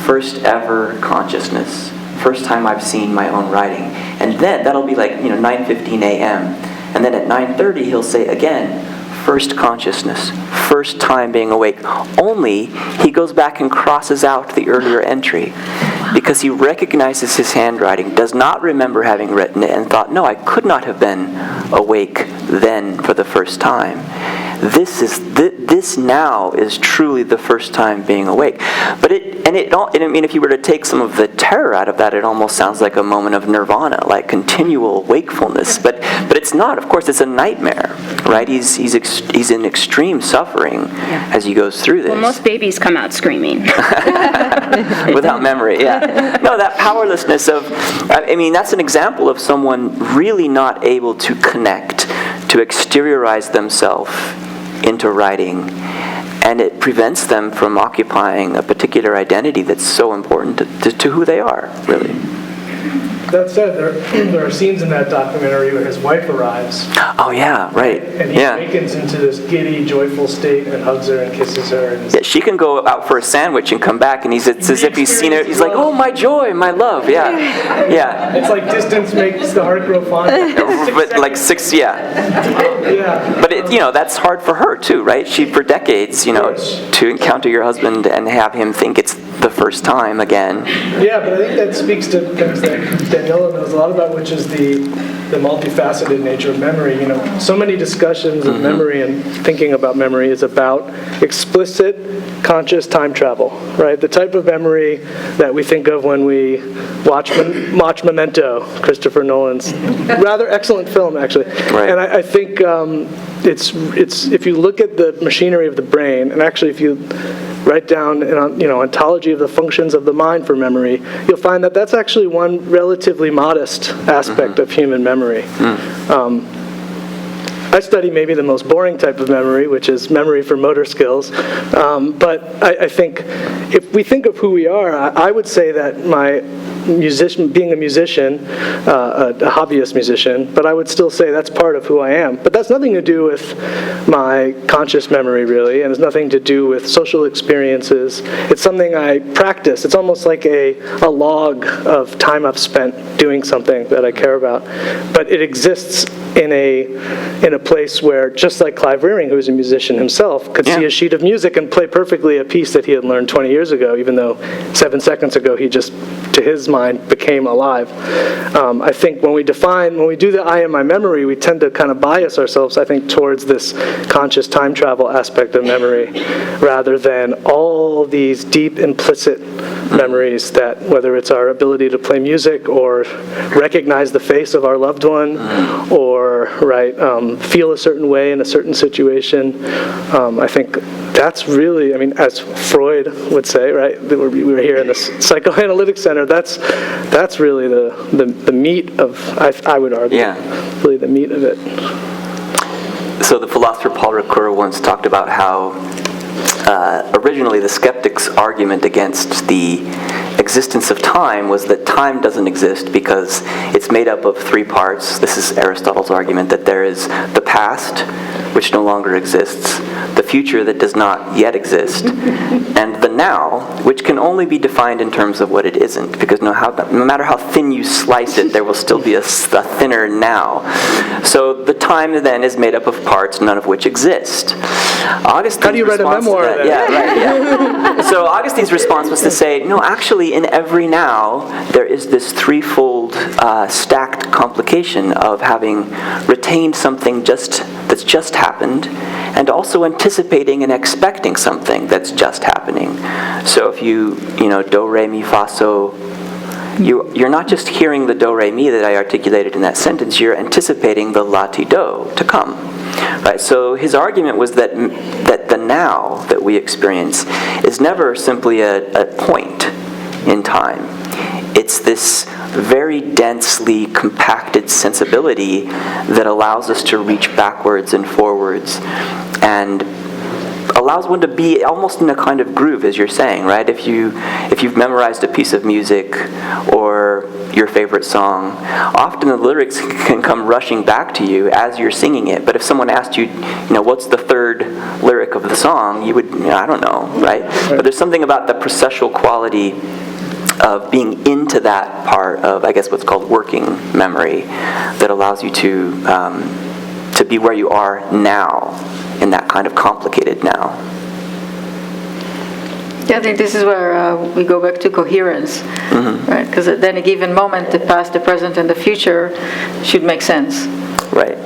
first ever consciousness, first time I've seen my own writing. And then, that'll be like, 9:15 a.m. And then at 9:30, he'll say again, first consciousness, first time being awake. Only he goes back and crosses out the earlier entry because he recognizes his handwriting, does not remember having written it, and thought, no, I could not have been awake then for the first time. This now is truly the first time being awake. But if you were to take some of the terror out of that, it almost sounds like a moment of nirvana, like continual wakefulness. But it's not. Of course, it's a nightmare, right? He's in extreme suffering as he goes through this. Well, most babies come out screaming. Without memory, yeah. No, that powerlessness that's an example of someone really not able to connect, to exteriorize themselves into writing, and it prevents them from occupying a particular identity that's so important to who they are, really. That said, there are scenes in that documentary where his wife arrives. Oh yeah, right. And he awakens into this giddy, joyful state and hugs her and kisses her. And yeah, she can go out for a sandwich and come back, and it's as if he's seen her. He's like, oh, my joy, my love, yeah. It's like distance makes the heart grow fonder. But like 6, Yeah. But that's hard for her too, right? She, for decades, to encounter your husband and have him think it's the first time again. Yeah, but I think that speaks to things that Daniela knows a lot about, which is the multifaceted nature of memory. So many discussions of memory and thinking about memory is about explicit, conscious time travel, right? The type of memory that we think of when we watch Memento, Christopher Nolan's rather excellent film, actually. Right. And I think it's if you look at the machinery of the brain, and actually if you write down an ontology of the functions of the mind for memory, you'll find that that's actually one relatively modest aspect of human memory. I study maybe the most boring type of memory, which is memory for motor skills. But I think if we think of who we are, I would say that being a musician, a hobbyist musician, but I would still say that's part of who I am. But that's nothing to do with my conscious memory, really, and it's nothing to do with social experiences. It's something I practice. It's almost like a log of time I've spent doing something that I care about. But it exists in a place where, just like Clive Waring, who was a musician himself, could see a sheet of music and play perfectly a piece that he had learned 20 years ago, even though 7 seconds ago he just, to his mind, became alive. I think when we do the I am my memory, we tend to kind of bias ourselves, I think, towards this conscious time travel aspect of memory, rather than all these deep implicit memories that, whether it's our ability to play music or recognize the face of our loved one, or feel a certain way in a certain situation. I think that's really, as Freud would say, right? We were here in the Psychoanalytic Center. That's that's really the meat of, I would argue, really the meat of it. So the philosopher Paul Ricoeur once talked about how originally the skeptics' argument against the existence of time was that time doesn't exist because it's made up of three parts. This is Aristotle's argument, that there is the past, which no longer exists, the future that does not yet exist, and the now, which can only be defined in terms of what it isn't, because no matter how thin you slice it, there will still be a thinner now. So the time then is made up of parts, none of which exist. How do you write a memoir then? Yeah, right, yeah. So Augustine's response was to say, no, actually in every now, there is this threefold stacked complication of having retained something that's just happened, and also anticipating and expecting something that's just happening. So if you do, re, mi, fa, so, you're not just hearing the do, re, mi that I articulated in that sentence, you're anticipating the la, ti, do to come. Right? So his argument was that the now that we experience is never simply a point in time. It's this very densely compacted sensibility that allows us to reach backwards and forwards and allows one to be almost in a kind of groove, as you're saying, right? If you've memorized a piece of music or your favorite song, often the lyrics can come rushing back to you as you're singing it. But if someone asked you, what's the third lyric of the song, you would, I don't know, right? But there's something about the processual quality of being into that part of, I guess, what's called working memory that allows you to be where you are now, in that kind of complicated now. Yeah, I think this is where we go back to coherence, right? Because at any given moment, the past, the present, and the future should make sense. Right.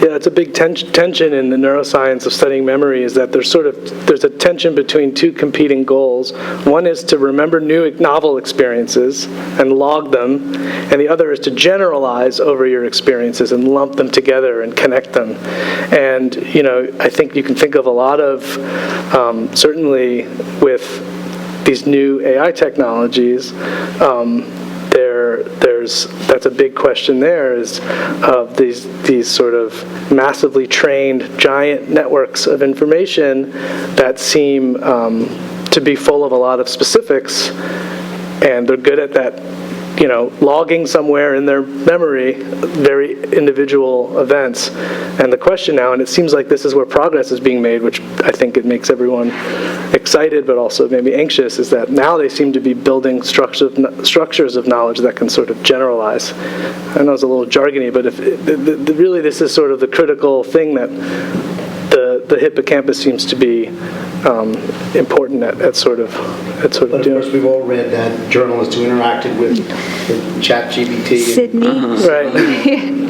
Yeah, it's a big tension in the neuroscience of studying memory, is that there's a tension between two competing goals. One is to remember new novel experiences and log them, and the other is to generalize over your experiences and lump them together and connect them. And I think you can think of a lot of, certainly with these new AI technologies, that's a big question there, is of these sort of massively trained giant networks of information that seem to be full of a lot of specifics, and they're good at that, logging somewhere in their memory very individual events. And the question now, and it seems like this is where progress is being made, which I think it makes everyone excited but also maybe anxious, is that now they seem to be building structures of knowledge that can sort of generalize. I know it's a little jargony, but really this is sort of the critical thing that the hippocampus seems to be important at sort of But of course, we've all read that journalists who interacted with ChatGPT Sydney. Right.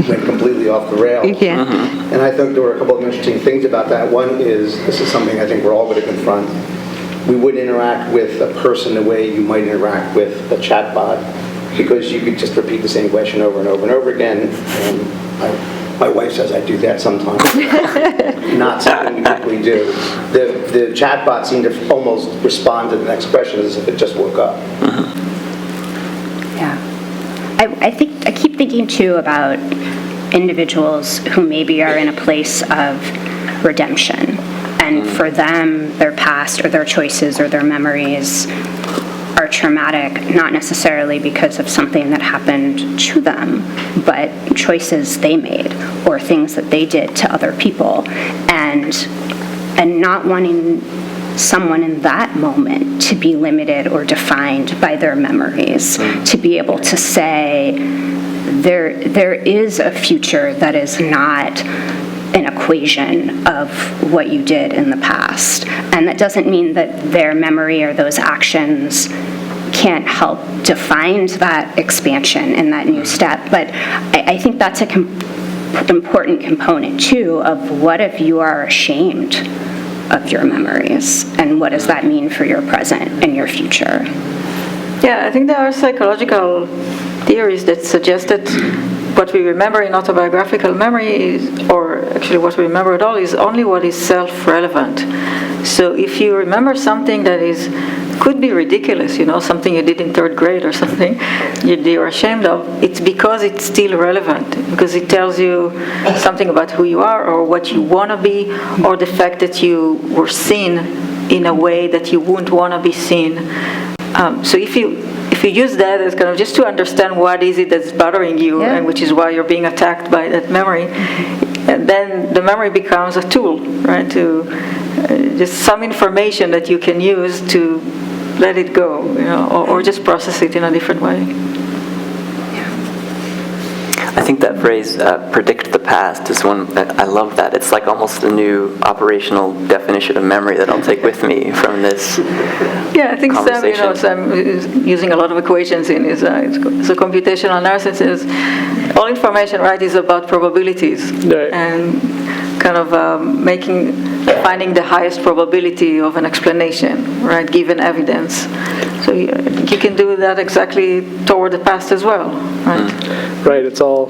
went completely off the rails. Yeah. And I think there were a couple of interesting things about that. One is, this is something I think we're all going to confront. We wouldn't interact with a person the way you might interact with a chatbot, because you could just repeat the same question over and over and over again. And my wife says I do that sometimes. Not something we typically do. The chatbot seemed to almost respond to the next question as if it just woke up. Yeah. I keep thinking too about individuals who maybe are in a place of redemption, and for them, their past or their choices or their memories are traumatic, not necessarily because of something that happened to them, but choices they made or things that they did to other people, and not wanting someone in that moment to be limited or defined by their memories, to be able to say there is a future that is not an equation of what you did in the past. And that doesn't mean that their memory or those actions can't help define that expansion and that new step. But I think that's an important component, too, of what if you are ashamed of your memories, and what does that mean for your present and your future? Yeah, I think there are psychological theories that suggest that what we remember in autobiographical memory, or actually what we remember at all, is only what is self-relevant. So if you remember something that is could be ridiculous, something you did in third grade or something you're ashamed of, it's because it's still relevant, because it tells you something about who you are or what you want to be, or the fact that you were seen in a way that you wouldn't want to be seen. So if you use that as kind of just to understand what is it that's bothering you, and which is why you're being attacked by that memory, and then the memory becomes a tool, right? To just some information that you can use to let it go, or just process it in a different way. I think that phrase, predict the past, is one that I love that. It's like almost a new operational definition of memory that I'll take with me from this I think conversation. Sam is using a lot of equations in his, it's a computational analysis. All information, right, is about probabilities. Right. And kind of finding the highest probability of an explanation, right, given evidence. So I think you can do that exactly toward the past as well, right? Right, it's all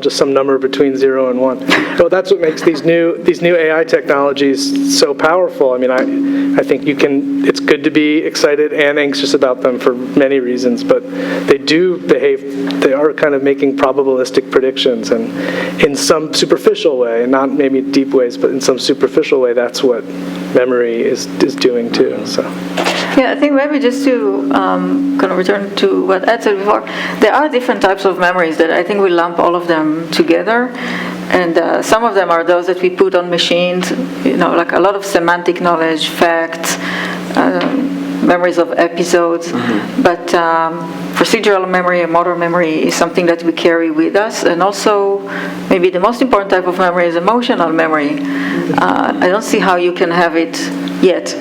just some number between 0 and 1. Well, that's what makes these new AI technologies so powerful. I mean, I think it's good to be excited and anxious about them for many reasons, but they are kind of making probabilistic predictions, and in some superficial way, not maybe deep ways, but in some superficial way, that's what memory is doing too. So. Yeah, I think maybe just to kind of return to what Ed said before, there are different types of memories that I think we lump all of them together. And some of them are those that we put on machines, like a lot of semantic knowledge, facts, memories of episodes. But procedural memory and motor memory is something that we carry with us. And also, maybe the most important type of memory is emotional memory. I don't see how you can have it yet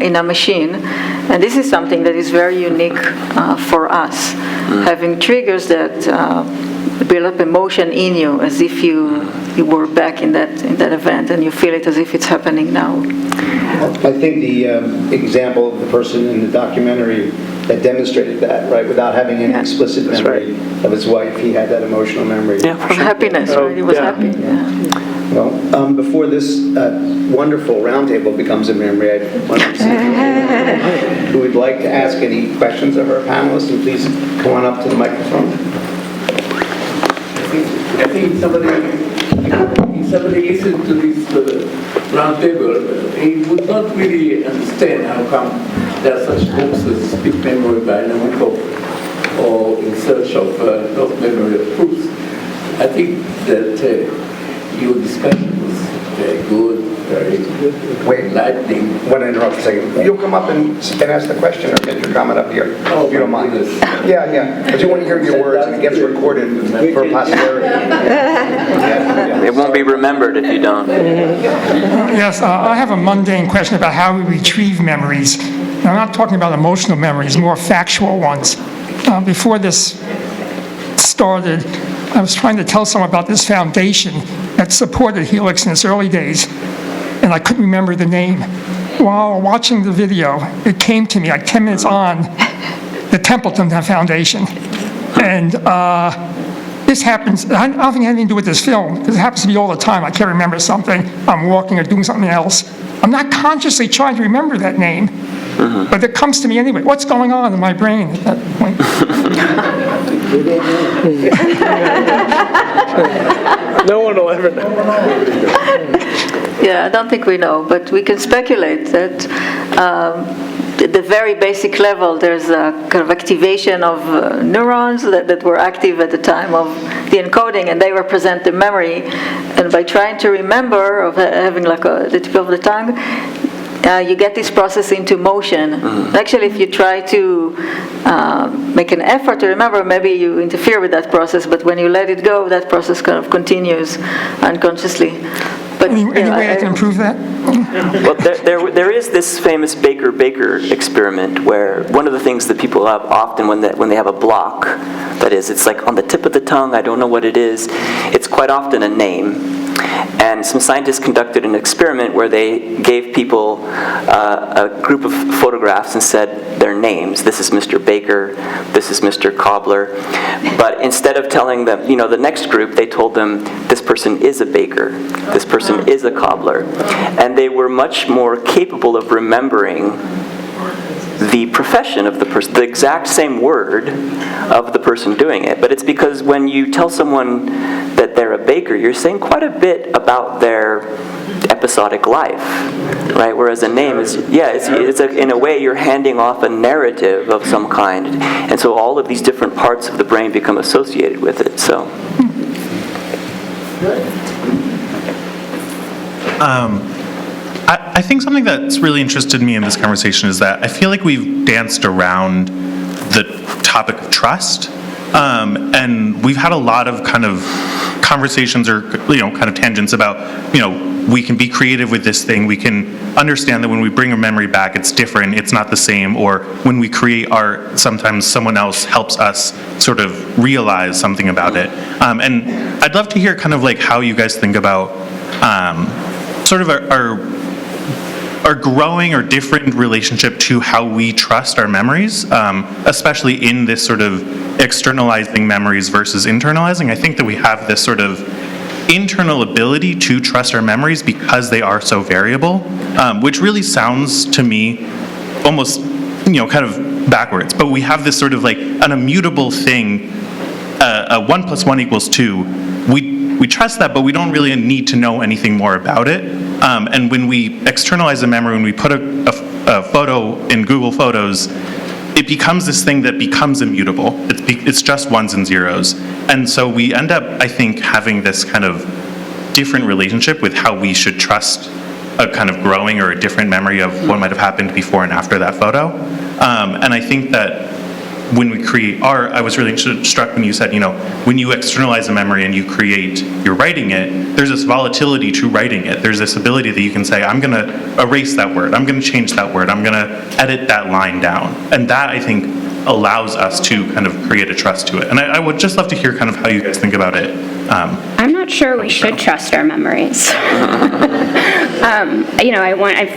in a machine. And this is something that is very unique for us, having triggers that build up emotion in you as if you were back in that event, and you feel it as if it's happening now. I think the example of the person in the documentary that demonstrated that, right, without having any explicit memory of his wife, he had that emotional memory. Yeah, for Of happiness, right? He was happy. Well, before this wonderful roundtable becomes a memory, I want to see who would like to ask any questions of our panelists, and please come on up to the microphone. I think somebody listened to this roundtable, he would not really understand how come there are such books as Speak Memory by Nabokov or In Search of Lost Memory of Proust. I think that your discussion was very good, very enlightening. I want to interrupt for a second. You'll come up and ask the question or get your comment up here, if you don't mind. Yeah. But you want to hear your words, and it gets recorded for posterity. It won't be remembered if you don't. Yes, I have a mundane question about how we retrieve memories. Now, I'm not talking about emotional memories, more factual ones. Before this started, I was trying to tell someone about this foundation that supported Helix in its early days, and I couldn't remember the name. While watching the video, it came to me like 10 minutes on, the Templeton Foundation. And this happens, I don't think it had anything to do with this film, because it happens to me all the time. I can't remember something, I'm walking or doing something else. I'm not consciously trying to remember that name, but it comes to me anyway. What's going on in my brain at that point? No one will ever know. Yeah, I don't think we know, but we can speculate that at the very basic level, there's a kind of activation of neurons that were active at the time of the encoding, and they represent the memory. And by trying to remember, of having like the tip of the tongue, you get this process into motion. Actually, if you try to make an effort to remember, maybe you interfere with that process, but when you let it go, that process kind of continues unconsciously. But Any way I can improve that? Well, there is this famous Baker experiment where one of the things that people have often when they have a block, that is, it's like on the tip of the tongue, I don't know what it is, it's quite often a name. And some scientists conducted an experiment where they gave people a group of photographs and said their names. This is Mr. Baker, this is Mr. Cobbler. But instead of telling them, the next group, they told them, this person is a baker, this person is a cobbler. And they were much more capable of remembering the profession of the person, the exact same word of the person doing it. But it's because when you tell someone that they're a baker, you're saying quite a bit about their episodic life, right? Whereas a name is, in a way, you're handing off a narrative of some kind. And so all of these different parts of the brain become associated with it, so. I think something that's really interested me in this conversation is that I feel like we've danced around the topic of trust, and we've had a lot of kind of conversations or, kind of tangents about, we can be creative with this thing, we can understand that when we bring a memory back, it's different, it's not the same, or when we create art, sometimes someone else helps us sort of realize something about it. And I'd love to hear kind of like how you guys think about sort of our growing or different relationship to how we trust our memories, especially in this sort of externalizing memories versus internalizing. I think that we have this sort of internal ability to trust our memories because they are so variable, which really sounds to me almost, kind of backwards. But we have this sort of like an immutable thing, 1 + 1 = 2. We trust that, but we don't really need to know anything more about it. And when we externalize a memory, when we put a photo in Google Photos, it becomes this thing that becomes immutable. It's just ones and zeros. And so we end up, I think, having this kind of different relationship with how we should trust a kind of growing or a different memory of what might have happened before and after that photo. And I think that when we create art, I was really struck when you said, when you externalize a memory and you create, you're writing it, there's this volatility to writing it. There's this ability that you can say, I'm going to erase that word, I'm going to change that word, I'm going to edit that line down. And that, I think, allows us to kind of create a trust to it. And I would just love to hear kind of how you guys think about it. I'm not sure we should trust our memories.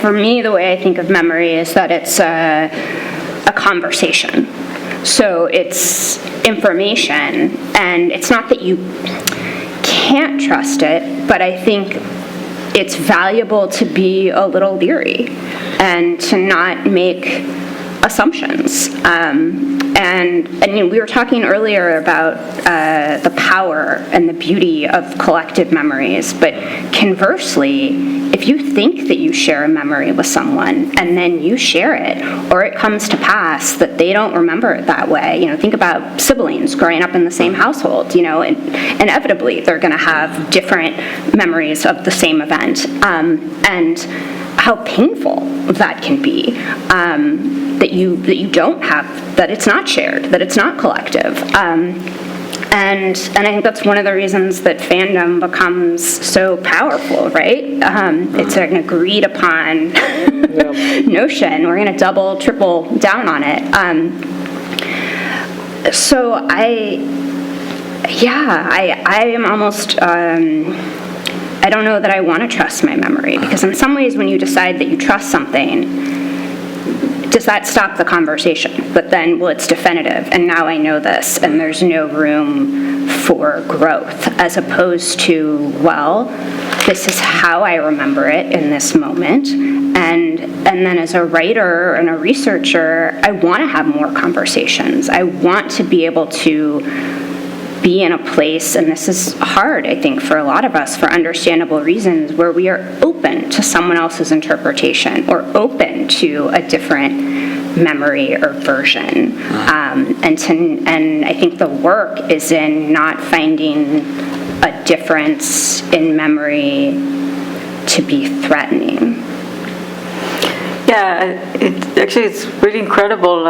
For me, the way I think of memory is that it's a conversation. So it's information, and it's not that you can't trust it, but I think it's valuable to be a little leery and to not make assumptions. And we were talking earlier about the power and the beauty of collective memories, but conversely, if you think that you share a memory with someone and then you share it, or it comes to pass that they don't remember it that way, think about siblings growing up in the same household, and inevitably they're going to have different memories of the same event, and how painful that can be, that you don't have, that it's not shared, that it's not collective. And I think that's one of the reasons that fandom becomes so powerful, right? It's an agreed upon notion. We're going to double, triple down on it. So I am almost, I don't know that I want to trust my memory, because in some ways when you decide that you trust something, does that stop the conversation? But then, well, it's definitive, and now I know this, and there's no room for growth, as opposed to, well, this is how I remember it in this moment, and then as a writer and a researcher, I want to have more conversations. I want to be able to be in a place, and this is hard, I think, for a lot of us, for understandable reasons, where we are open to someone else's interpretation or open to a different memory or version. And I think the work is in not finding a difference in memory to be threatening. Yeah, it's really incredible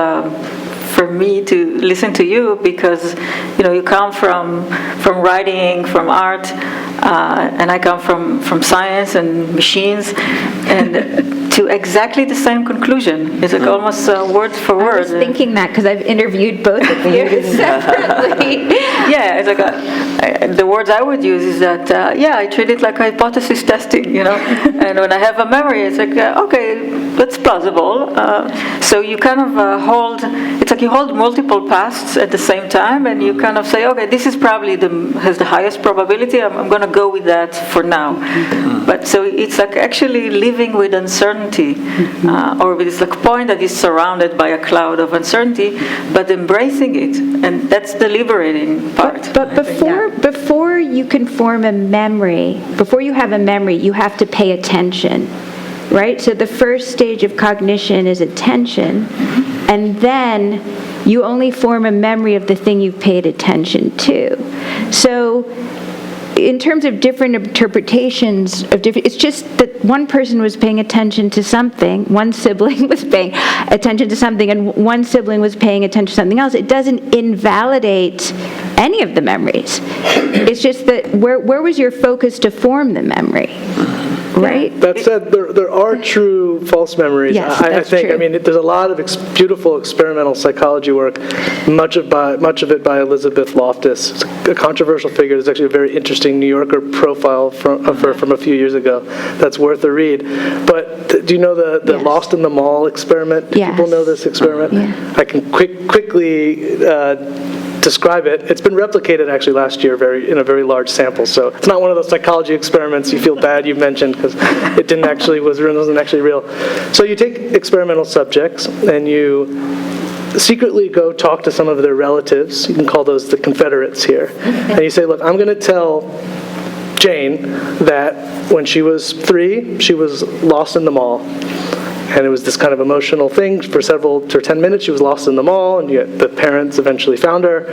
for me to listen to you, because you come from writing, from art, and I come from science and machines, and to exactly the same conclusion. It's like almost word for word. I was thinking that because I've interviewed both of you separately. Yeah, it's like the words I would use is that I treat it like hypothesis testing, and when I have a memory, it's like okay, that's plausible. So you kind of hold. It's like you hold multiple pasts at the same time, and you kind of say, okay, this is probably has the highest probability. I'm going to to go with that for now. But so it's like actually living with uncertainty, or with this like point that is surrounded by a cloud of uncertainty, but embracing it, and that's the liberating part. But before you can form a memory, before you have a memory, you have to pay attention, right? So the first stage of cognition is attention, and then you only form a memory of the thing you've paid attention to. So in terms of different interpretations of different, it's just that one person was paying attention to something, one sibling was paying attention to something, and one sibling was paying attention to something else. It doesn't invalidate any of the memories. It's just that where was your focus to form the memory? Right? That said, there are true false memories. Yes, I that's think. true. I mean, there's a lot of beautiful experimental psychology work, much of it by Elizabeth Loftus. It's a controversial figure. There's actually a very interesting New Yorker profile of her from a few years ago that's worth a read. But do you know the Yes. Lost in the Mall experiment? Do Yes. people know this experiment? Yeah. I can quickly describe it. It's been replicated actually last year in a very large sample. So it's not one of those psychology experiments you feel bad you mentioned because it wasn't actually real. So you take experimental subjects and you secretly go talk to some of their relatives. You can call those the Confederates here. And you say, look, I'm going to tell Jane that when she was 3, she was lost in the mall. And it was this kind of emotional thing for 10 minutes. She was lost in the mall, and yet the parents eventually found her.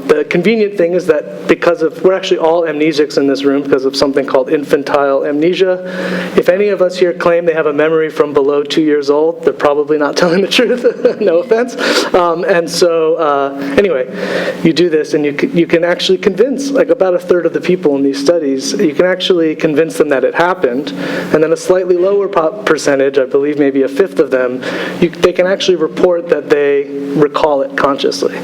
The convenient thing is that we're actually all amnesics in this room because of something called infantile amnesia. If any of us here claim they have a memory from below 2 years old, they're probably not telling the truth. No offense. And so anyway, you do this, and you can actually convince, like about a third of the people in these studies, you can actually convince them that it happened, and then a slightly lower percentage, I believe maybe a fifth of them, they can actually report that they recall it consciously,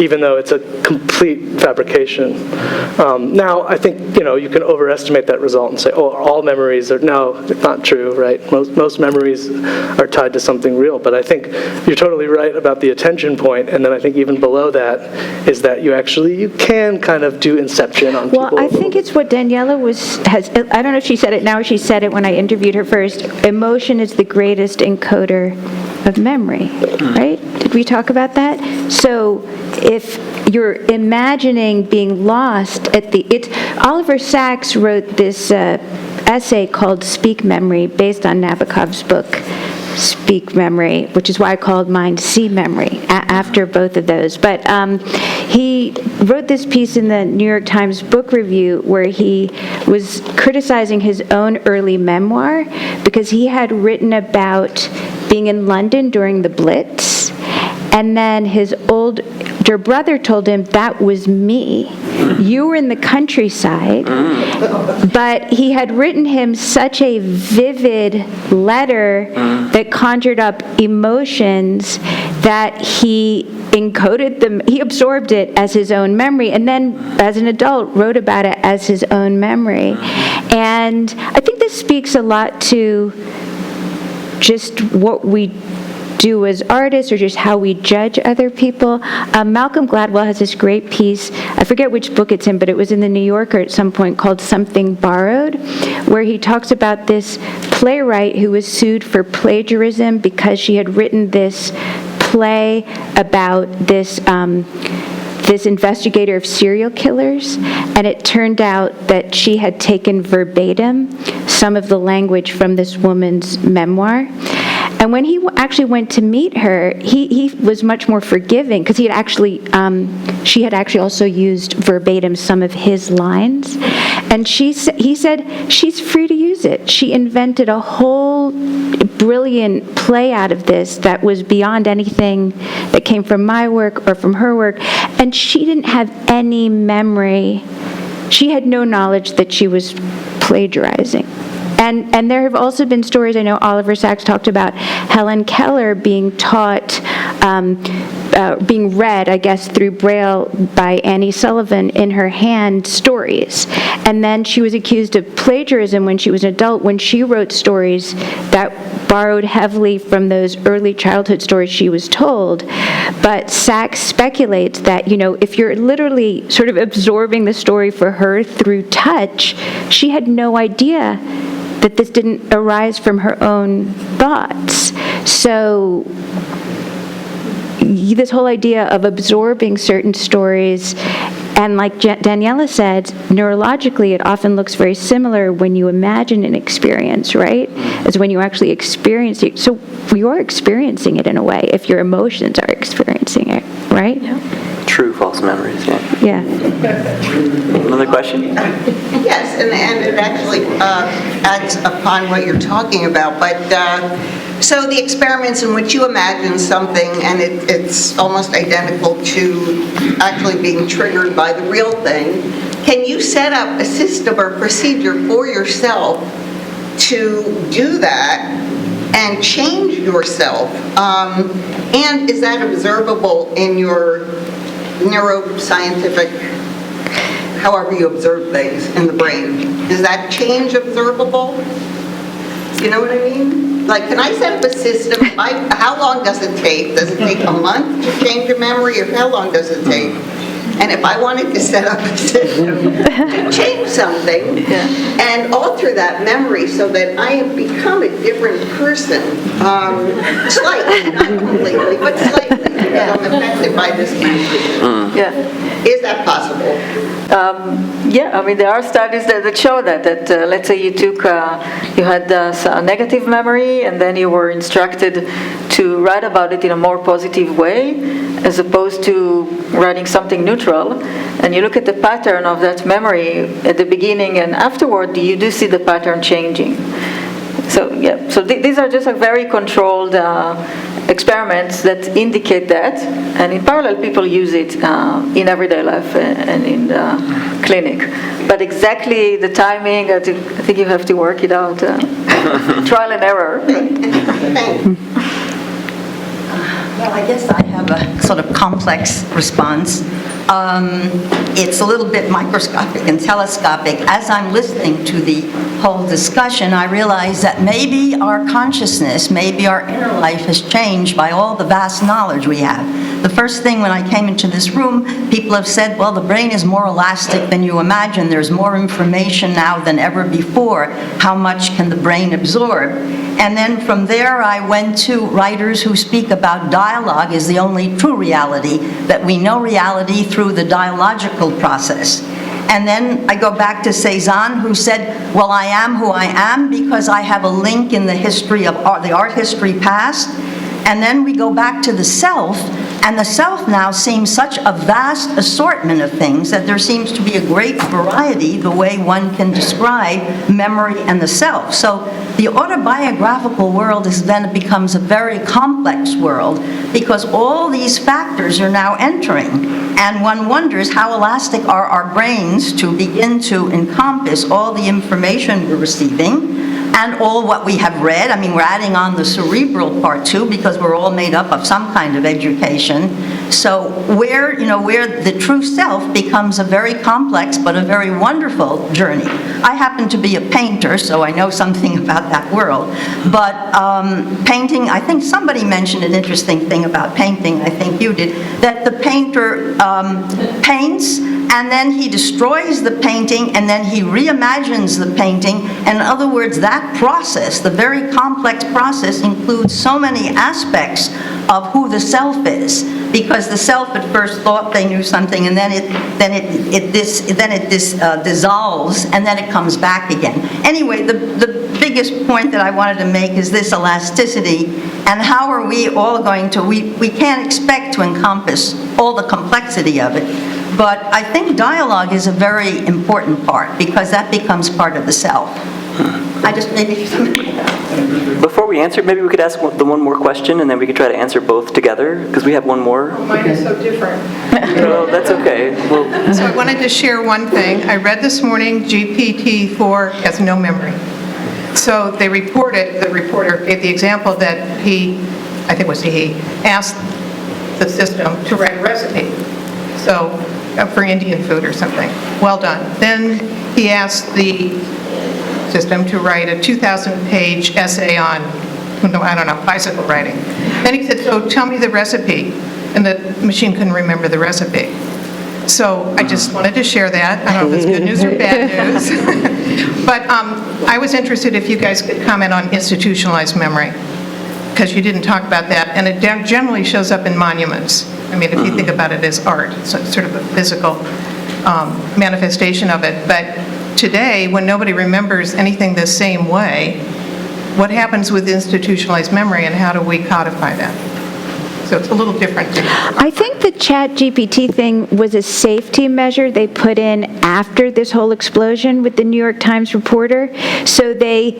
even though it's a complete fabrication. Now, I think you can overestimate that result and say, oh, all memories are, no, it's not true, right? Most memories are tied to something real, but I think you're totally right about the attention point, and then I think even below that is that you can kind of do inception on people. Well, I think it's what Daniela I don't know if she said it now or she said it when I interviewed her first. Emotion is the greatest encoder of memory, right? Did we talk about that? So if you're imagining being lost Oliver Sacks wrote this essay called Speak Memory based on Nabokov's book, Speak Memory, which is why I called mine See Memory, after both of those. But he wrote this piece in the New York Times Book Review where he was criticizing his own early memoir because he had written about being in London during the Blitz, and then his older brother told him, that was me. You were in the countryside. But he had written him such a vivid letter that conjured up emotions that he encoded them, he absorbed it as his own memory, and then as an adult wrote about it as his own memory. And I think this speaks a lot to just what we do as artists, or just how we judge other people. Malcolm Gladwell has this great piece, I forget which book it's in, but it was in the New Yorker at some point, called Something Borrowed, where he talks about this playwright who was sued for plagiarism because she had written this play about this investigator of serial killers, and it turned out that she had taken verbatim some of the language from this woman's memoir. And when he actually went to meet her, he was much more forgiving because she had actually also used verbatim some of his lines. And he said she's free to use it. She invented a whole brilliant play out of this that was beyond anything that came from my work or from her work. And she didn't have any memory. She had no knowledge that she was plagiarizing. And there have also been stories, I know Oliver Sacks talked about Helen Keller being taught, being read, I guess, through Braille by Annie Sullivan in her hand stories. And then she was accused of plagiarism when she was an adult, when she wrote stories that borrowed heavily from those early childhood stories she was told. But Sachs speculates that, if you're literally sort of absorbing the story for her through touch, she had no idea that this didn't arise from her own thoughts. So this whole idea of absorbing certain stories, and like Daniela said, neurologically it often looks very similar when you imagine an experience, right, as when you actually experience it. So you are experiencing it in a way if your emotions are experiencing it, right? Yeah. True false memories, yeah. Yeah. Another question? Yes, and it actually adds upon what you're talking about, but so the experiments in which you imagine something and it's almost identical to actually being triggered by the real thing, can you set up a system or procedure for yourself to do that and change yourself? And is that observable in your neuroscientific, however you observe things in the brain? Is that change observable? You know what I mean? Like, can I set up a system? How long does it take? Does it take a month to change a memory, or how long does it take? And if I wanted to set up a system to change something and alter that memory so that I have become a different person, slightly, not completely, but slightly, because I'm affected by this memory. Yeah. Is that possible? Yeah, I mean, there are studies that show that let's say you had a negative memory, and then you were instructed to write about it in a more positive way, as opposed to writing something neutral, and you look at the pattern of that memory at the beginning and afterward, you do see the pattern changing. So yeah, so these are just very controlled experiments that indicate that, and in parallel people use it in everyday life and in the clinic. But exactly the timing, I think you have to work it out, trial and error. Well, I guess I have a sort of complex response. It's a little bit microscopic and telescopic. As I'm listening to the whole discussion, I realize that maybe our consciousness, maybe our inner life has changed by all the vast knowledge we have. The first thing when I came into this room, people have said, well, the brain is more elastic than you imagine. There's more information now than ever before. How much can the brain absorb? And then from there, I went to writers who speak about dialogue is the only true reality, that we know reality through the dialogical process. And then I go back to Cézanne, who said, well, I am who I am because I have a link in the history of art, the art history past. And then we go back to the self, and the self now seems such a vast assortment of things that there seems to be a great variety the way one can describe memory and the self. So the autobiographical world then becomes a very complex world because all these factors are now entering. And one wonders how elastic are our brains to begin to encompass all the information we're receiving and all what we have read. I mean, we're adding on the cerebral part too, because we're all made up of some kind of education. So where the true self becomes a very complex but a very wonderful journey. I happen to be a painter, so I know something about that world. But painting, I think somebody mentioned an interesting thing about painting, I think you did, that the painter paints and then he destroys the painting and then he reimagines the painting. And in other words, that process, the very complex process, includes so many aspects of who the self is. Because the self at first thought they knew something, and then it dissolves, and then it comes back again. Anyway, the biggest point that I wanted to make is this elasticity, and how are we all going to? We can't expect to encompass all the complexity of it, but I think dialogue is a very important part because that becomes part of the self. I just maybe. Before we answer, maybe we could ask the one more question, and then we could try to answer both together, because we have one more. Oh, mine is so different. No, that's okay. Well, So I wanted to share one thing. I read this morning GPT-4 has no memory. So the reporter gave the example that he asked the system to write a recipe. So for Indian food or something. Well done. Then he asked the system to write a 2,000-page essay on I don't know, bicycle riding. Then he said, so tell me the recipe, and the machine couldn't remember the recipe. So I just wanted to share that. I don't know if it's good news or bad news. But I was interested if you guys could comment on institutionalized memory, because you didn't talk about that, and it generally shows up in monuments. I mean, if you think about it as art, it's sort of a physical manifestation of it. But today, when nobody remembers anything the same way, what happens with institutionalized memory, and how do we codify that? So it's a little different. I think the ChatGPT thing was a safety measure they put in after this whole explosion with the New York Times reporter. So they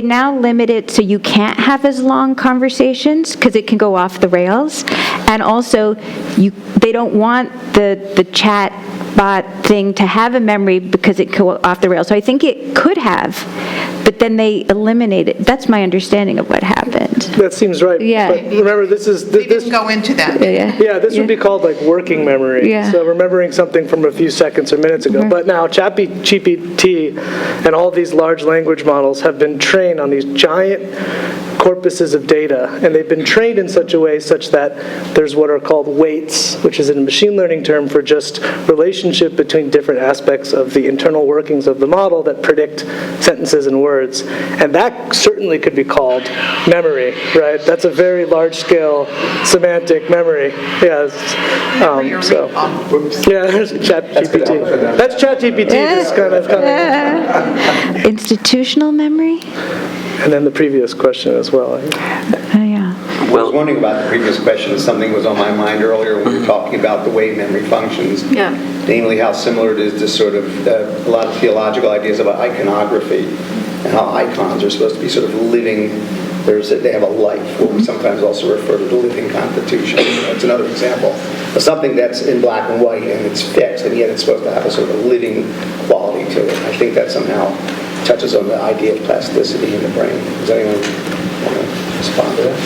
now limit it so you can't have as long conversations because it can go off the rails. And also, they don't want the chat bot thing to have a memory because it could go off the rails. So I think it could have, but then they eliminated. That's my understanding of what happened. That seems right. Yeah. But remember, this didn't go into that. Yeah, this would be called like working memory. Yeah. So remembering something from a few seconds or minutes ago. But now ChatGPT and all these large language models have been trained on these giant corpuses of data, and they've been trained in such a way such that there's what are called weights, which is a machine learning term for just relationship between different aspects of the internal workings of the model that predict sentences and words. And that certainly could be called memory, right? That's a very large-scale semantic memory. Yeah. There's ChatGPT. That's ChatGPT. Just kind of. Institutional memory? And then the previous question as well. I was wondering about the previous question. Something was on my mind earlier when we were talking about the way memory functions. Yeah. Namely, how similar it is to sort of a lot of theological ideas about iconography and how icons are supposed to be sort of living. They have a life, what we sometimes also refer to the living constitution. That's another example of something that's in black and white and it's fixed, and yet it's supposed to have a sort of living quality to it. I think that somehow touches on the idea of plasticity in the brain. Does anyone want to respond to that?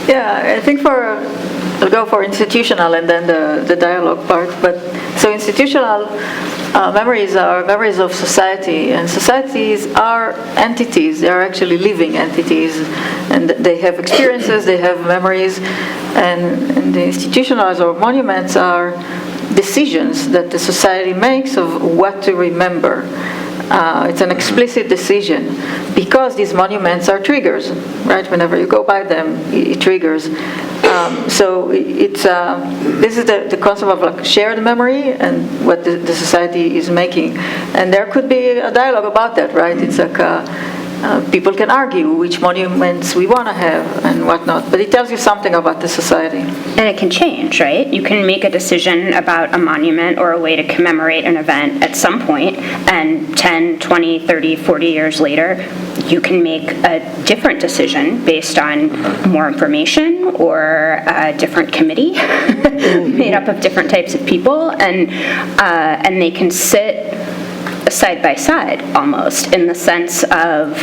Yeah, I think I'll go for institutional and then the dialogue part. But so institutional memories are memories of society, and societies are entities. They are actually living entities, and they have experiences, they have memories, and the institutionalized or monuments are decisions that the society makes of what to remember. It's an explicit decision because these monuments are triggers, right? Whenever you go by them, it triggers. So this is the concept of like shared memory and what the society is making. And there could be a dialogue about that, right? It's like people can argue which monuments we want to have and whatnot, but it tells you something about the society. And it can change, right? You can make a decision about a monument or a way to commemorate an event at some point, and 10, 20, 30, 40 years later, you can make a different decision based on more information or a different committee made up of different types of people, and they can sit side by side almost, in the sense of,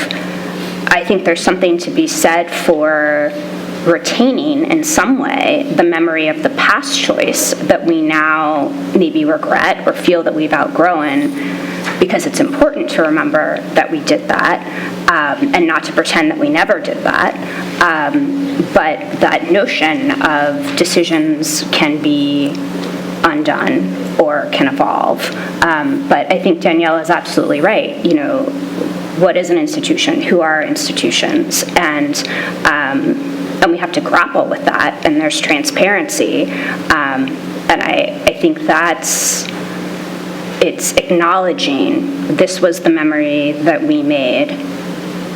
I think there's something to be said for retaining in some way the memory of the past choice that we now maybe regret or feel that we've outgrown, because it's important to remember that we did that, and not to pretend that we never did that. But that notion of decisions can be undone or can evolve. But I think Danielle is absolutely right. You know, what is an institution? Who are institutions? And we have to grapple with that, and there's transparency. And I think it's acknowledging this was the memory that we made.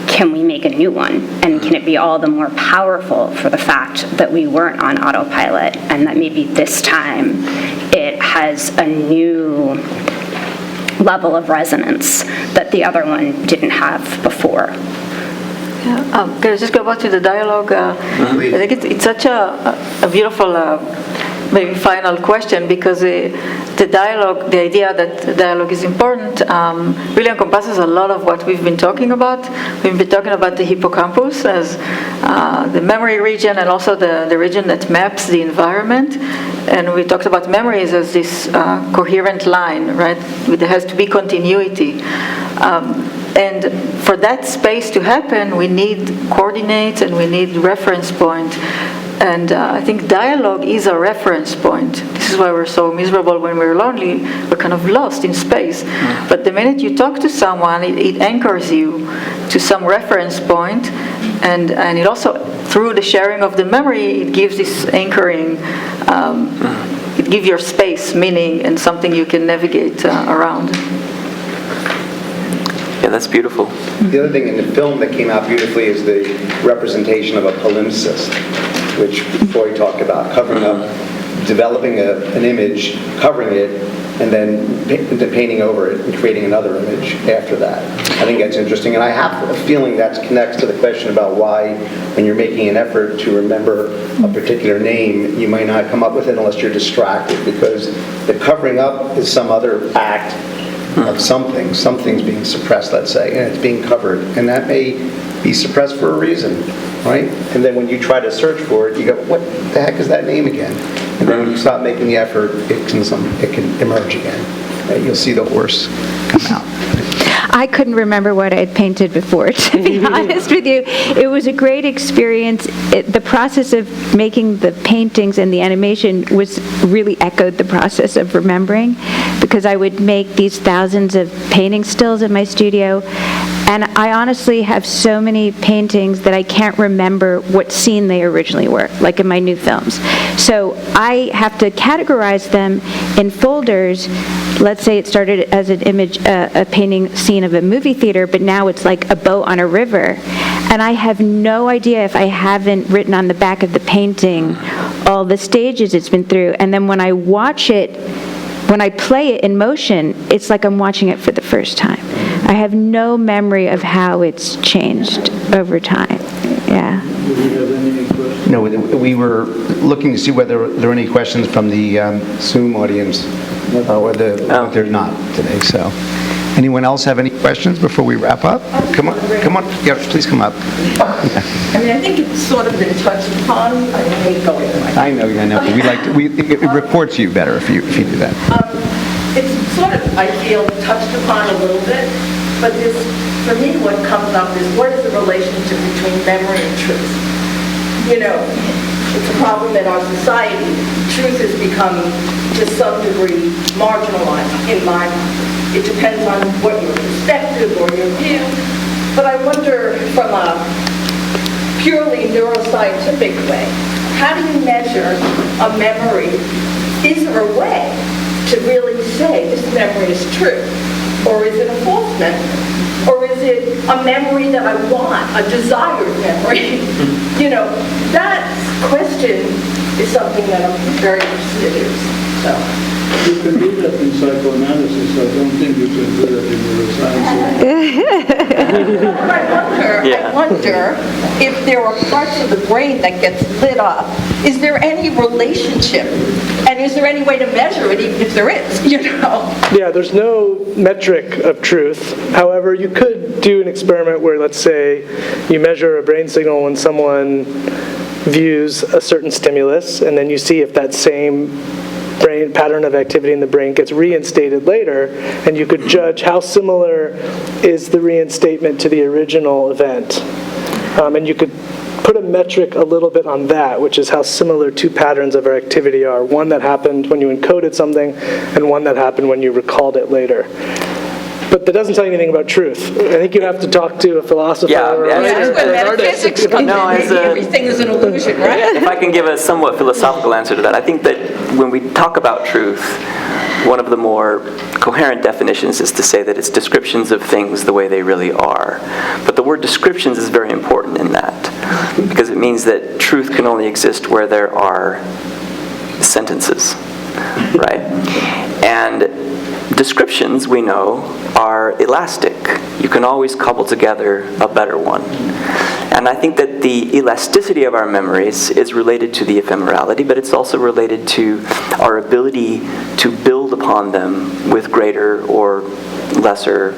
Can we make a new one? And can it be all the more powerful for the fact that we weren't on autopilot, and that maybe this time it has a new level of resonance that the other one didn't have before? Yeah, can I just go back to the dialogue? I think it's such a beautiful, maybe final question, because the dialogue, the idea that the dialogue is important, really encompasses a lot of what we've been talking about. We've been talking about the hippocampus as the memory region, and also the region that maps the environment. And we talked about memories as this coherent line, right? There has to be continuity. And for that space to happen, we need coordinates and we need reference point. And I think dialogue is a reference point. This is why we're so miserable when we're lonely. We're kind of lost in space. But the minute you talk to someone, it anchors you to some reference point. And it also, through the sharing of the memory, it gives this anchoring. It gives your space meaning and something you can navigate around. Yeah, that's beautiful. The other thing in the film that came out beautifully is the representation of a palimpsest, which Freud talked about, covering up, developing an image, covering it, and then painting over it and creating another image after that. I think that's interesting, and I have a feeling that connects to the question about why, when you're making an effort to remember a particular name, you might not come up with it unless you're distracted, because the covering up is some other act of something's being suppressed, let's say, and it's being covered, and that may be suppressed for a reason, right? And then when you try to search for it, you go, what the heck is that name again? And then when you stop making the effort, it can emerge again. You'll see the horse come out. I couldn't remember what I had painted before, to be honest with you. It was a great experience. The process of making the paintings and the animation was really echoed the process of remembering, because I would make these thousands of painting stills in my studio, and I honestly have so many paintings that I can't remember what scene they originally were, like in my new films. So I have to categorize them in folders. Let's say it started as an image, a painting scene of a movie theater, but now it's like a boat on a river. And I have no idea if I haven't written on the back of the painting all the stages it's been through. And then when I watch it, when I play it in motion, it's like I'm watching it for the first time. I have no memory of how it's changed over time. Yeah. Do we have any questions? No, we were looking to see whether there are any questions from the Zoom audience, or there's not today, so. Anyone else have any questions before we wrap up? Come on, yeah, please come up. I mean, I think it's sort of been touched upon. I hate going to my... I know, but it reports you better if you do that. It's sort of, I feel, touched upon a little bit, but this, for me, what comes up is what is the relationship between memory and truth? You know, it's a problem in our society. Truth has become, to some degree, marginalized in my mind. It depends on what your perspective or your view. But I wonder, from a purely neuroscientific way, how do you measure a memory? Is there a way to really say this memory is true? Or is it a false memory? Or is it a memory that I want, a desired memory? You know, that question is something that I'm very interested in. So. You can do that in psychoanalysis. I don't think you can do that in neuroscience. I wonder if there are parts of the brain that gets lit up. Is there any relationship? And is there any way to measure it, even if there is, you know? Yeah, there's no metric of truth. However, you could do an experiment where, let's say, you measure a brain signal when someone views a certain stimulus, and then you see if that same brain pattern of activity in the brain gets reinstated later, and you could judge how similar is the reinstatement to the original event. And you could put a metric a little bit on that, which is how similar two patterns of our activity are. One that happened when you encoded something, and one that happened when you recalled it later. But that doesn't tell you anything about truth. I think you have to talk to a philosopher or a writer or an artist. Everything is an illusion, right? If I can give a somewhat philosophical answer to that, I think that when we talk about truth, one of the more coherent definitions is to say that it's descriptions of things the way they really are. But the word descriptions is very important in that, because it means that truth can only exist where there are sentences, right? And descriptions, we know, are elastic. You can always cobble together a better one. And I think that the elasticity of our memories is related to the ephemerality, but it's also related to our ability to build upon them with greater or lesser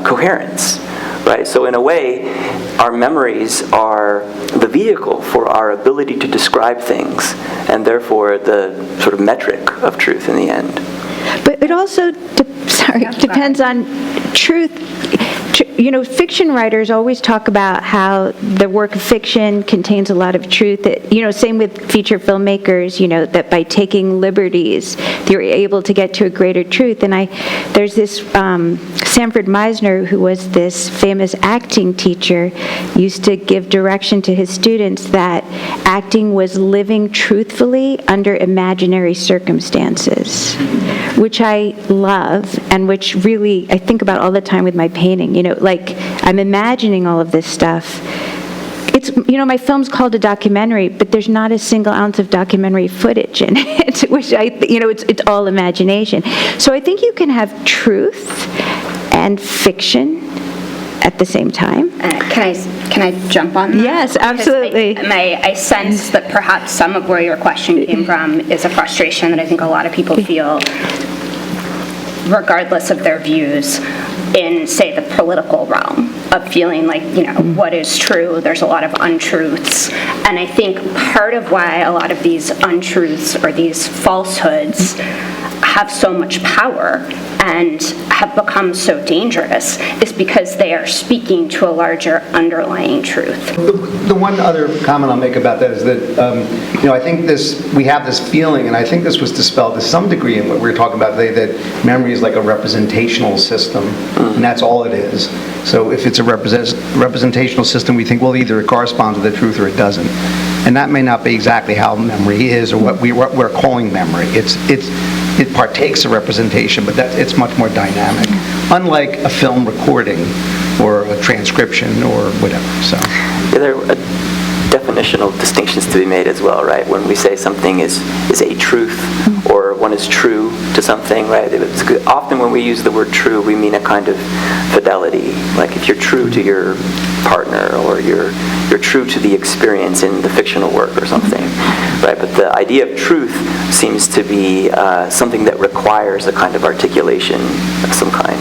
coherence. Right? So in a way, our memories are the vehicle for our ability to describe things, and therefore the sort of metric of truth in the end. But it also depends on truth. fiction writers always talk about how the work of fiction contains a lot of truth. Same with feature filmmakers, that by taking liberties, you're able to get to a greater truth. And there's this Sanford Meisner, who was this famous acting teacher, used to give direction to his students that acting was living truthfully under imaginary circumstances, which I love, and which really I think about all the time with my painting. Like I'm imagining all of this stuff. It's, my film's called a documentary, but there's not a single ounce of documentary footage in it, which it's all imagination. So I think you can have truth and fiction at the same time. Can I jump on that? Yes, absolutely. I sense that perhaps some of where your question came from is a frustration that I think a lot of people feel, regardless of their views, in, say, the political realm, of feeling like, what is true, there's a lot of untruths. And I think part of why a lot of these untruths or these falsehoods have so much power and have become so dangerous is because they are speaking to a larger underlying truth. The one other comment I'll make about that is that, I think we have this feeling, and I think this was dispelled to some degree in what we were talking about today, that memory is like a representational system, and that's all it is. So if it's a representational system, we think, well, either it corresponds with the truth or it doesn't. And that may not be exactly how memory is, or what we're calling memory. It partakes of representation, but it's much more dynamic, unlike a film recording or a transcription or whatever. So there are definitional distinctions to be made as well, right? When we say something is a truth or one is true to something, right? Often when we use the word true, we mean a kind of fidelity. Like if you're true to your partner, or you're true to the experience in the fictional work or something, right? But the idea of truth seems to be something that requires a kind of articulation of some kind.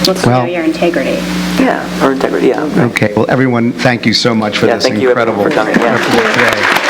Let's know your integrity. Yeah, or integrity, yeah. Okay, well, everyone, thank you so much for this thank you incredible everyone for coming. today.